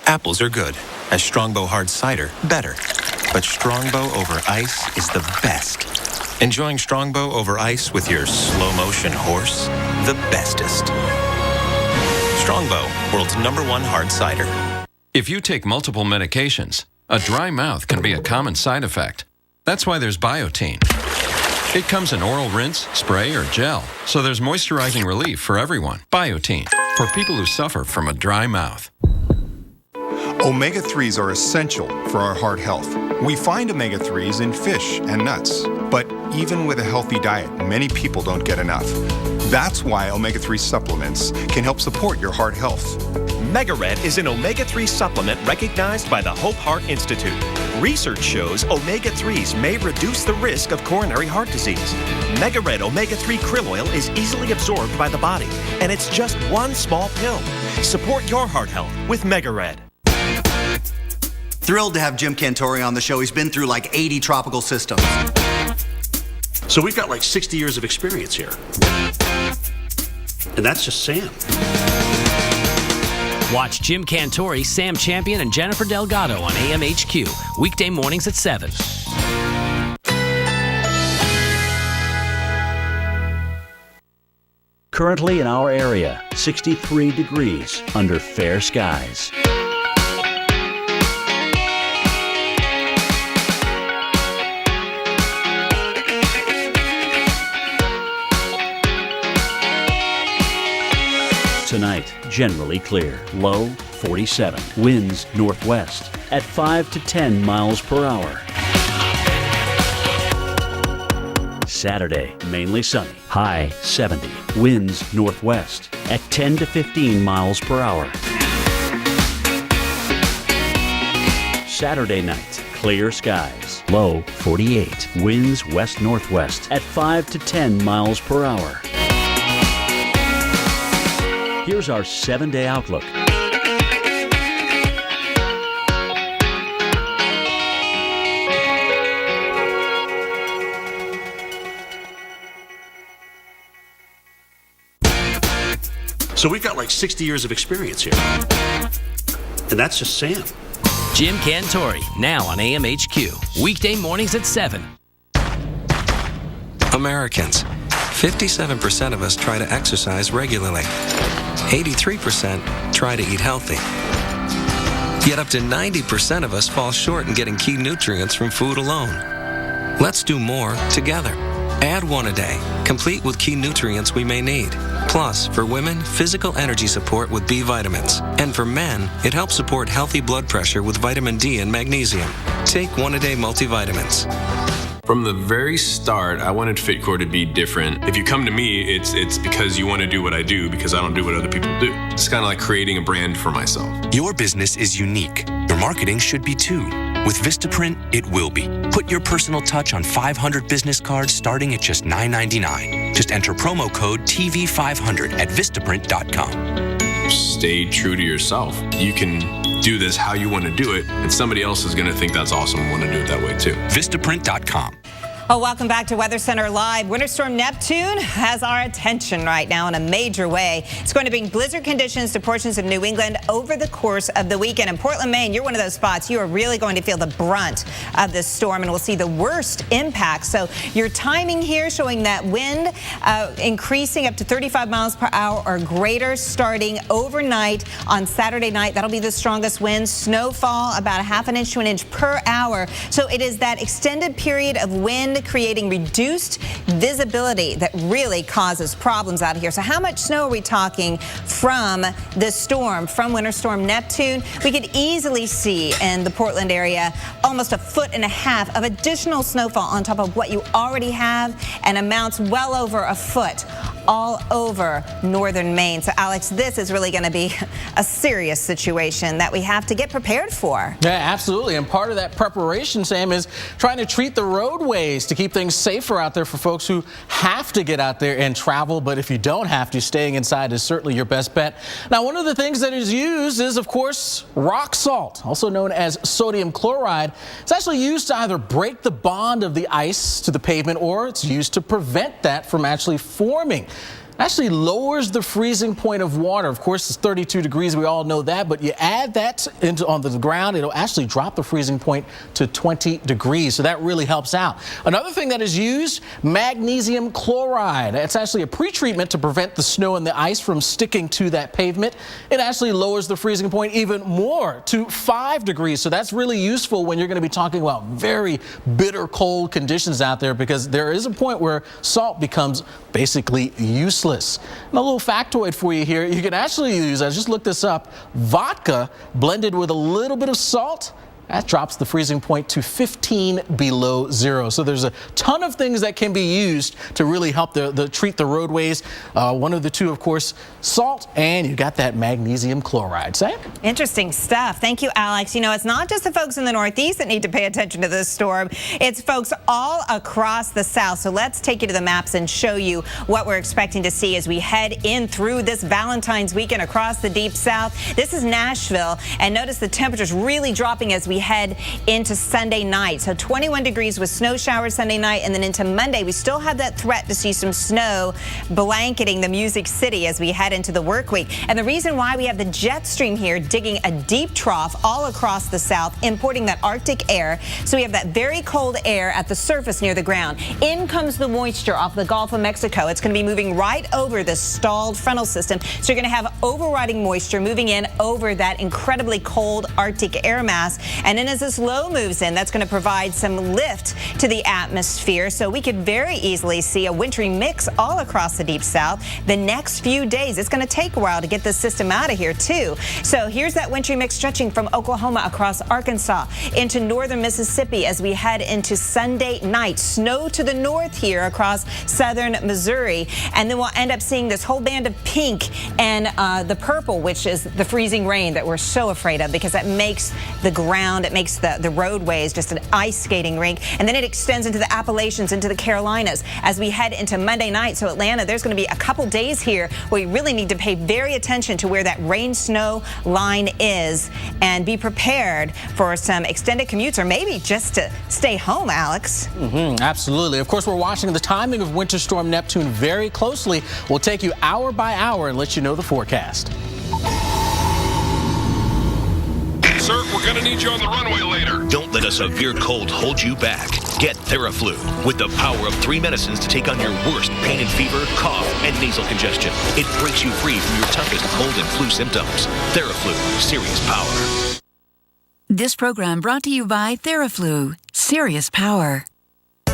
Apples are good, as Strongbow hard cider better. But Strongbow over ice is the best. Enjoying Strongbow over ice with your slow motion horse, the bestest. Strongbow, world's #1 hard cider. If you take multiple medications, a dry mouth can be a common side effect. That's why there's Biotene. It comes in oral rinse, spray, or gel, so there's moisturizing relief for everyone. Biotene, for people who suffer from a dry mouth. Omega-3s are essential for our heart health. We find omega-3s in fish and nuts, but even with a healthy diet, many people don't get enough. That's why omega-3 supplements can help support your heart health. MegaRed is an omega-3 supplement recognized by the Hope Heart Institute. Research shows omega-3s may reduce the risk of coronary heart disease. MegaRed omega-3 krill oil is easily absorbed by the body, and it's just one small pill. Support your heart health with MegaRed. Thrilled to have Jim Cantore on the show. He's been through like 80 tropical systems. So we've got like 60 years of experience here. And that's just Sam. Watch Jim Cantore, Sam Champion, and Jennifer Delgado on AMHQ, weekday mornings at 7. Currently in our area, 63 degrees under fair skies. Tonight, generally clear. Low, 47. Winds northwest at 5 to 10 miles per hour. Saturday, mainly sunny. High, 70. Winds northwest at 10 to 15 miles per hour. Saturday night, clear skies. Low, 48. Winds west-northwest at 5 to 10 miles per hour. Here's our 7-day outlook. So we've got like 60 years of experience here. And that's just Sam. Jim Cantori, now on AMHQ. Weekday mornings at 7. Americans. 57% of us try to exercise regularly. 83% try to eat healthy. Yet up to 90% of us fall short in getting key nutrients from food alone. Let's do more together. Add one a day, complete with key nutrients we may need. Plus, for women, physical energy support with B vitamins. And for men, it helps support healthy blood pressure with vitamin D and magnesium. Take one a day multivitamins. From the very start, I wanted FitCore to be different. If you come to me, it's because you want to do what I do, because I don't do what other people do. It's kind of like creating a brand for myself. Your business is unique. Your marketing should be too. With Vistaprint, it will be. Put your personal touch on 500 business cards starting at just $9.99. Just enter promo code TV500 at Vistaprint.com. Stay true to yourself. You can do this how you want to do it, and somebody else is going to think that's awesome and want to do it that way too. Vistaprint.com. Oh, welcome back to Weather Center Live. Winter Storm Neptune has our attention right now in a major way. It's going to bring blizzard conditions to portions of New England over the course of the weekend. In Portland, Maine, you're one of those spots. You are really going to feel the brunt of this storm, and we'll see the worst impact. So your timing here showing that wind increasing up to 35 miles per hour or greater starting overnight on Saturday night. That'll be the strongest wind. Snowfall about 1/2 inch to 1 inch per hour. So it is that extended period of wind creating reduced visibility that really causes problems out here. So how much snow are we talking from this storm, from Winter Storm Neptune? We could easily see in the Portland area almost 1.5 feet of additional snowfall on top of what you already have, and amounts well over 1 foot all over northern Maine. So Alex, this is really going to be a serious situation that we have to get prepared for. Yeah, absolutely. And part of that preparation, Sam, is trying to treat the roadways to keep things safer out there for folks who have to get out there and travel. But if you don't have to, staying inside is certainly your best bet. Now, one of the things that is used is, of course, rock salt, also known as sodium chloride. It's actually used to either break the bond of the ice to the pavement, or it's used to prevent that from actually forming. Actually lowers the freezing point of water. Of course, it's 32 degrees. We all know that. But you add that onto the ground, it'll actually drop the freezing point to 20 degrees. So that really helps out. Another thing that is used, magnesium chloride. It's actually a pretreatment to prevent the snow and the ice from sticking to that pavement. It actually lowers the freezing point even more to 5 degrees. So that's really useful when you're going to be talking about very bitter cold conditions out there, because there is a point where salt becomes basically useless. And a little factoid for you here, you can actually use, I just looked this up, vodka blended with a little bit of salt. That drops the freezing point to 15 below zero. So there's a ton of things that can be used to really help treat the roadways. One of the two, of course, salt, and you got that magnesium chloride. Sam? Interesting stuff. Thank you, Alex. You know, it's not just the folks in the Northeast that need to pay attention to this storm. It's folks all across the South. So let's take you to the maps and show you what we're expecting to see as we head in through this Valentine's weekend across the Deep South. This is Nashville, and notice the temperatures really dropping as we head into Sunday night. So 21 degrees with snow showers Sunday night, and then into Monday we still have that threat to see some snow blanketing the Music City as we head into the work week. And the reason why we have the jet stream here digging a deep trough all across the South, importing that Arctic air. So we have that very cold air at the surface near the ground. In comes the moisture off the Gulf of Mexico. It's going to be moving right over the stalled frontal system. So you're going to have overriding moisture moving in over that incredibly cold Arctic air mass. And then as this low moves in, that's going to provide some lift to the atmosphere. So we could very easily see a wintry mix all across the Deep South the next few days. It's going to take a while to get this system out of here, too. So here's that wintry mix stretching from Oklahoma across Arkansas into northern Mississippi as we head into Sunday night. Snow to the north here across southern Missouri. And then we'll end up seeing this whole band of pink and the purple, which is the freezing rain that we're so afraid of, because that makes the ground ground. It makes the roadways just an ice skating rink. And then it extends into the Appalachians, into the Carolinas. As we head into Monday night, so Atlanta, there's going to be a couple days here where we really need to pay very attention to where that rain-snow line is and be prepared for some extended commutes or maybe just to stay home, Alex. Absolutely. Of course, we're watching the timing of Winter Storm Neptune very closely. We'll take you hour by hour and let you know the forecast. Sir, we're going to need you on the runway later. Don't let a severe cold hold you back. Get Theraflu with the power of 3 medicines to take on your worst pain and fever, cough, and nasal congestion. It breaks you free from your toughest cold and flu symptoms. Theraflu, serious power. This program brought to you by Theraflu, serious power.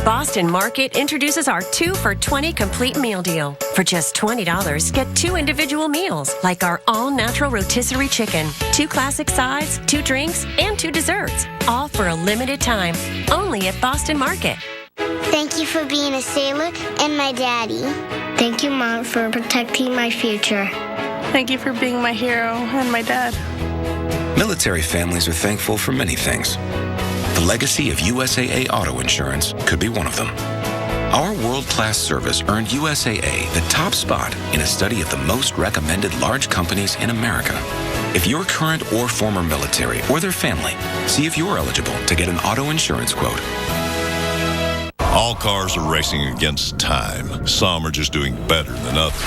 Boston Market introduces our 2 for $20 complete meal deal. For just $20, get 2 individual meals, like our all-natural rotisserie chicken, 2 classic sides, 2 drinks, and 2 desserts, all for a limited time, only at Boston Market. Thank you for being a sailor and my daddy. Thank you, Mom, for protecting my future. Thank you for being my hero and my dad. Military families are thankful for many things. The legacy of USAA Auto Insurance could be one of them. Our world-class service earned USAA the top spot in a study of the most recommended large companies in America. If you're current or former military or their family, see if you're eligible to get an auto insurance quote. All cars are racing against time. Some are just doing better than others.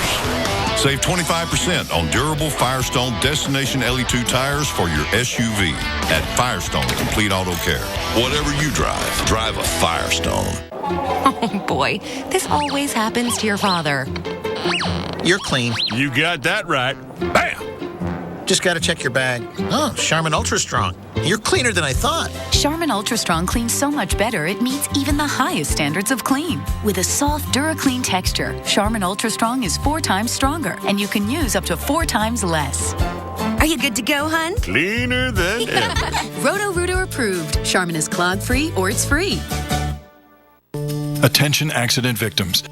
Save 25% on durable Firestone Destination LE2 tires for your SUV at Firestone Complete Auto Care. Whatever you drive, drive a Firestone. Oh boy, this always happens to your father. You're clean. You got that right. Bam! Just got to check your bag. Oh, Charmin Ultra Strong. You're cleaner than I thought. Charmin Ultra Strong cleans so much better it meets even the highest standards of clean. With a soft DuraClean texture, Charmin Ultra Strong is 4 times stronger, and you can use up to 4 times less. Are you good to go, hun? Cleaner than ever. Roto-Rooter approved. Charmin is clog-free or it's free. Attention accident victims.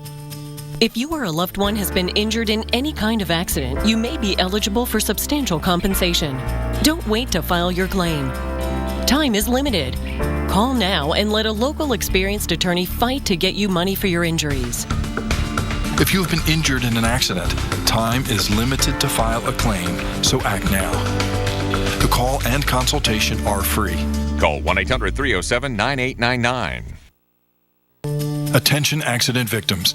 If you or a loved one has been injured in any kind of accident, you may be eligible for substantial compensation. Don't wait to file your claim. Time is limited. Call now and let a local experienced attorney fight to get you money for your injuries. If you have been injured in an accident, time is limited to file a claim, so act now. The call and consultation are free. Call 1-800-307-9899. Attention accident victims.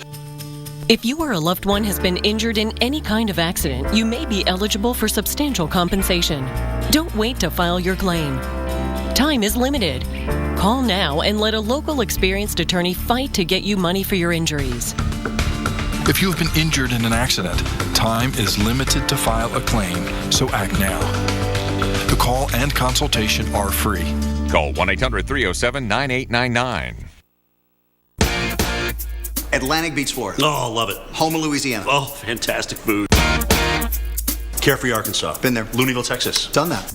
If you or a loved one has been injured in any kind of accident, you may be eligible for substantial compensation. Don't wait to file your claim. Time is limited. Call now and let a local experienced attorney fight to get you money for your injuries. If you have been injured in an accident, time is limited to file a claim, so act now. The call and consultation are free. Call 1-800-307-9899. Atlantic Beach, Florida. Oh, love it. Houma, Louisiana. Oh, fantastic food. Carefree, Arkansas. Been there. Louisville, Texas. Done that.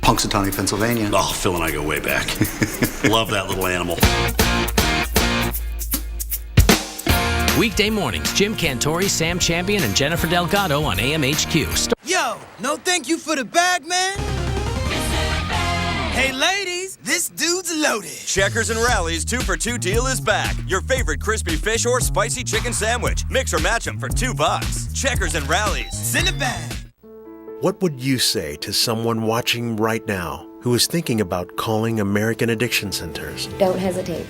Punxsutawney, Pennsylvania. Oh, Phil and I go way back. Love that little animal. Weekday mornings, Jim Cantori, Sam Champion, and Jennifer Delgado on AMHQ. Yo, no thank you for the bag, man. Hey, ladies, this dude's loaded. Checkers and Rally's 2 for $2 deal is back. Your favorite crispy fish or spicy chicken sandwich. Mix or match them for $2. Checkers and Rally's. It's in the bag. What would you say to someone watching right now who is thinking about calling American Addiction Centers? Don't hesitate.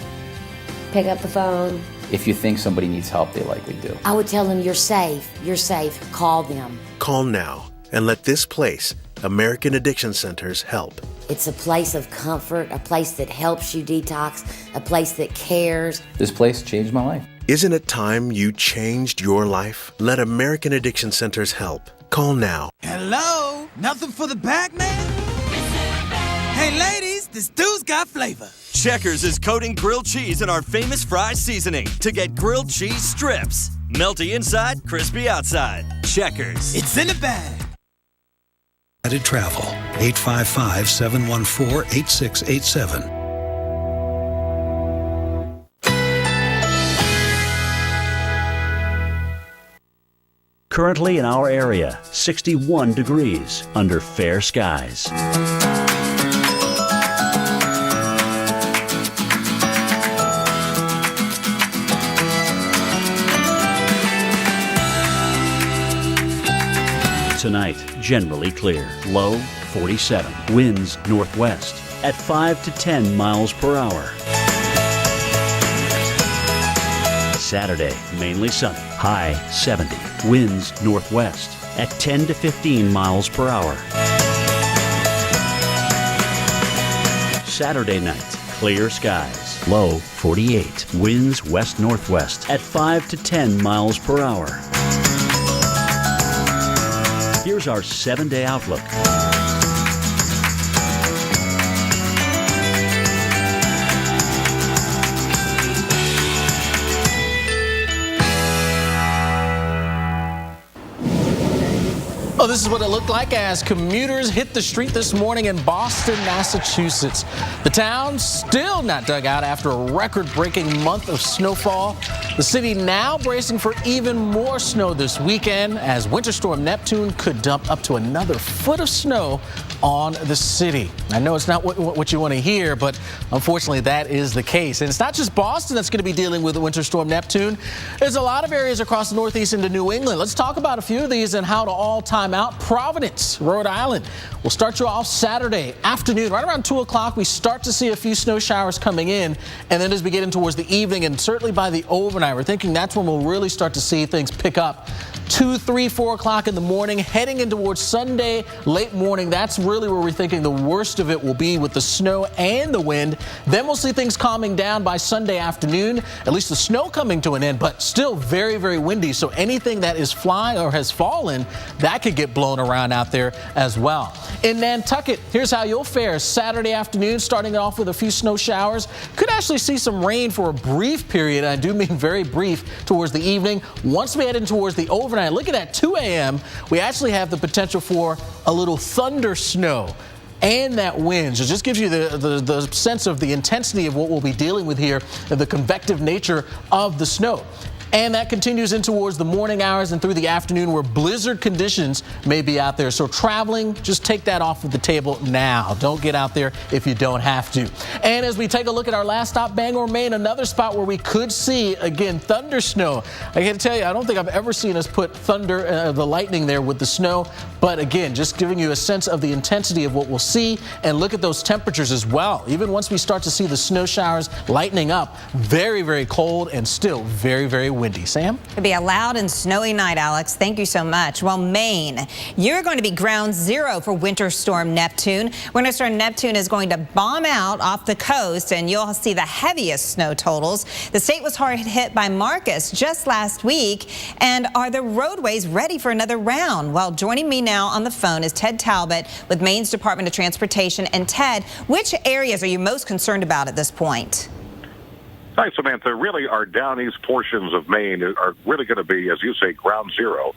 Pick up the phone. If you think somebody needs help, they likely do. I would tell them you're safe. You're safe. Call them. Call now and let this place, American Addiction Centers, help. It's a place of comfort, a place that helps you detox, a place that cares. This place changed my life. Isn't it time you changed your life? Let American Addiction Centers help. Call now. Hello? Nothing for the bag, man? Hey, ladies, this dude's got flavor. Checkers is coating grilled cheese in our famous fry seasoning to get grilled cheese strips. Melty inside, crispy outside. Checkers. It's in the bag. United Travel, 855-714-8687. Currently in our area, 61 degrees under fair skies. Tonight, generally clear. Low 47. Winds northwest at 5 to 10 miles per hour. Saturday, mainly sunny. High 70. Winds northwest at 10 to 15 miles per hour. Saturday night, clear skies. Low 48. Winds west-northwest at 5 to 10 miles per hour. Here's our 7-day outlook. Oh, this is what it looked like as commuters hit the street this morning in Boston, Massachusetts. The town still not dug out after a record-breaking month of snowfall. The city now bracing for even more snow this weekend as Winter Storm Neptune could dump up to another foot of snow on the city. I know it's not what you want to hear, but unfortunately that is the case. And it's not just Boston that's going to be dealing with the Winter Storm Neptune. There's a lot of areas across the Northeast into New England. Let's talk about a few of these and how to all time out. Providence, Rhode Island. We'll start you off Saturday afternoon. Right around 2 o'clock, we start to see a few snow showers coming in. And then as we get in towards the evening and certainly by the overnight, we're thinking that's when we'll really start to see things pick up. 2, 3, 4 o'clock in the morning, heading in towards Sunday, late morning. That's really where we're thinking the worst of it will be with the snow and the wind. Then we'll see things calming down by Sunday afternoon, at least the snow coming to an end, but still very, very windy. So anything that is flying or has fallen, that could get blown around out there as well. In Nantucket, here's how you'll fare Saturday afternoon, starting off with a few snow showers. Could actually see some rain for a brief period. I do mean very brief towards the evening. Once we head in towards the overnight, look at that 2 a.m. We actually have the potential for a little thunder snow and that wind. So it just gives you the sense of the intensity of what we'll be dealing with here and the convective nature of the snow. And that continues in towards the morning hours and through the afternoon where blizzard conditions may be out there. So traveling, just take that off of the table now. Don't get out there if you don't have to. And as we take a look at our last stop, Bangor, Maine, another spot where we could see, again, thunder snow. I got to tell you, I don't think I've ever seen us put thunder, the lightning there with the snow. But again, just giving you a sense of the intensity of what we'll see. And look at those temperatures as well. Even once we start to see the snow showers lightening up, very, very cold and still very, very windy. Sam? It'll be a loud and snowy night, Alex. Thank you so much. Well, Maine, you're going to be ground zero for Winter Storm Neptune. Winter Storm Neptune is going to bomb out off the coast, and you'll see the heaviest snow totals. The state was hard hit by Marcus just last week. And are the roadways ready for another round? Well, joining me now on the phone is Ted Talbot with Maine's Department of Transportation. And Ted, which areas are you most concerned about at this point? Hi, Samantha. Really, our down east portions of Maine are really going to be, as you say, ground zero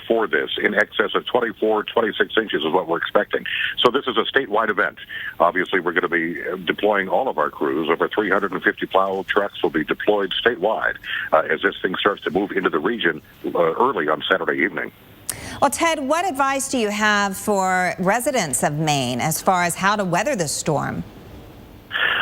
for this. In excess of 24, 26 inches is what we're expecting. So this is a statewide event. Obviously, we're going to be deploying all of our crews. Over 350 plow trucks will be deployed statewide as this thing starts to move into the region early on Saturday evening. Well, Ted, what advice do you have for residents of Maine as far as how to weather this storm?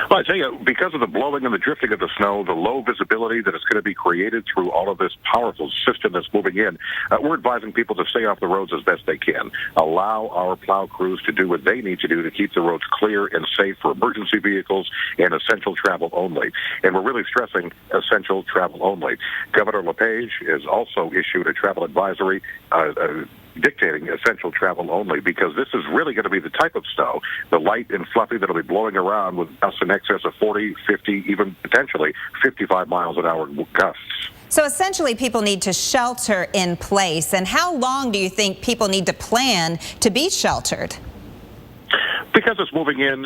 Well, I tell you, because of the blowing and the drifting of the snow, the low visibility that is going to be created through all of this powerful system that's moving in, we're advising people to stay off the roads as best they can. Allow our plow crews to do what they need to do to keep the roads clear and safe for emergency vehicles and essential travel only. And we're really stressing essential travel only. Governor LePage has also issued a travel advisory dictating essential travel only, because this is really going to be the type of snow, the light and fluffy that'll be blowing around with gusts in excess of 40, 50, even potentially 55 miles an hour gusts. So essentially people need to shelter in place. And how long do you think people need to plan to be sheltered? Because it's moving in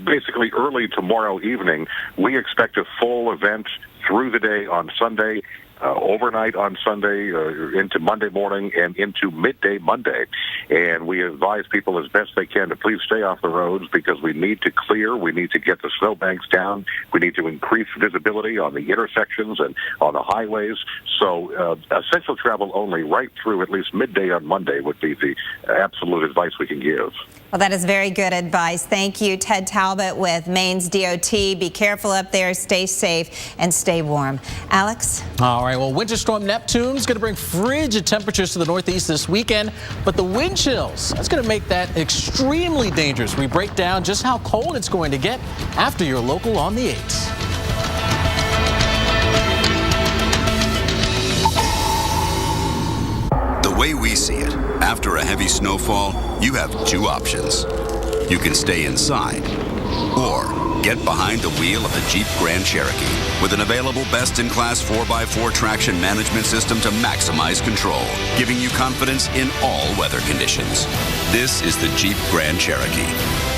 basically early tomorrow evening, we expect a full event through the day on Sunday, overnight on Sunday, into Monday morning, and into midday Monday. And we advise people as best they can to please stay off the roads, because we need to clear, we need to get the snowbanks down, we need to increase visibility on the intersections and on the highways. So essential travel only right through at least midday on Monday would be the absolute advice we can give. Well, that is very good advice. Thank you, Ted Talbot with Maine's DOT. Be careful up there, stay safe, and stay warm. Alex? All right, well, Winter Storm Neptune's going to bring frigid temperatures to the Northeast this weekend, but the wind chills, that's going to make that extremely dangerous. We break down just how cold it's going to get after your local on the 8s. The way we see it, after a heavy snowfall, you have two options. You can stay inside or get behind the wheel of the Jeep Grand Cherokee with an available best-in-class 4x4 traction management system to maximize control, giving you confidence in all weather conditions. This is the Jeep Grand Cherokee,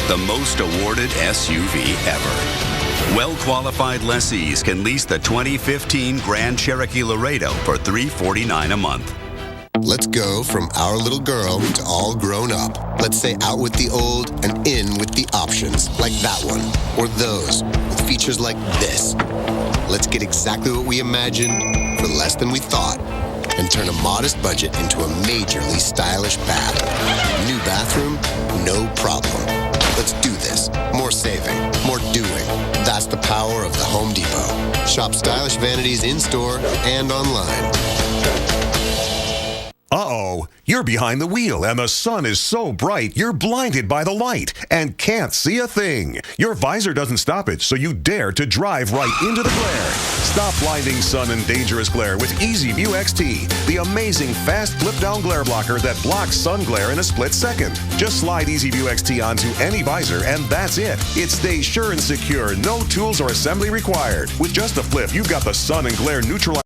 the most awarded SUV ever. Well-qualified lessees can lease the 2015 Grand Cherokee Laredo for $349 a month. Let's go from our little girl to all grown up. Let's say out with the old and in with the options, like that one, or those, with features like this. Let's get exactly what we imagined for less than we thought, and turn a modest budget into a majorly stylish bath. New bathroom? No problem. Let's do this. More saving, more doing. That's the power of the Home Depot. Shop stylish vanities in-store and online. Uh-oh, you're behind the wheel and the sun is so bright you're blinded by the light and can't see a thing. Your visor doesn't stop it, so you dare to drive right into the glare. Stop blinding sun and dangerous glare with EasyView XT, the amazing fast flip-down glare blocker that blocks sun glare in a split second. Just slide EasyView XT onto any visor and that's it. It stays sure and secure, no tools or assembly required. With just a flip, you've got the sun and glare neutralized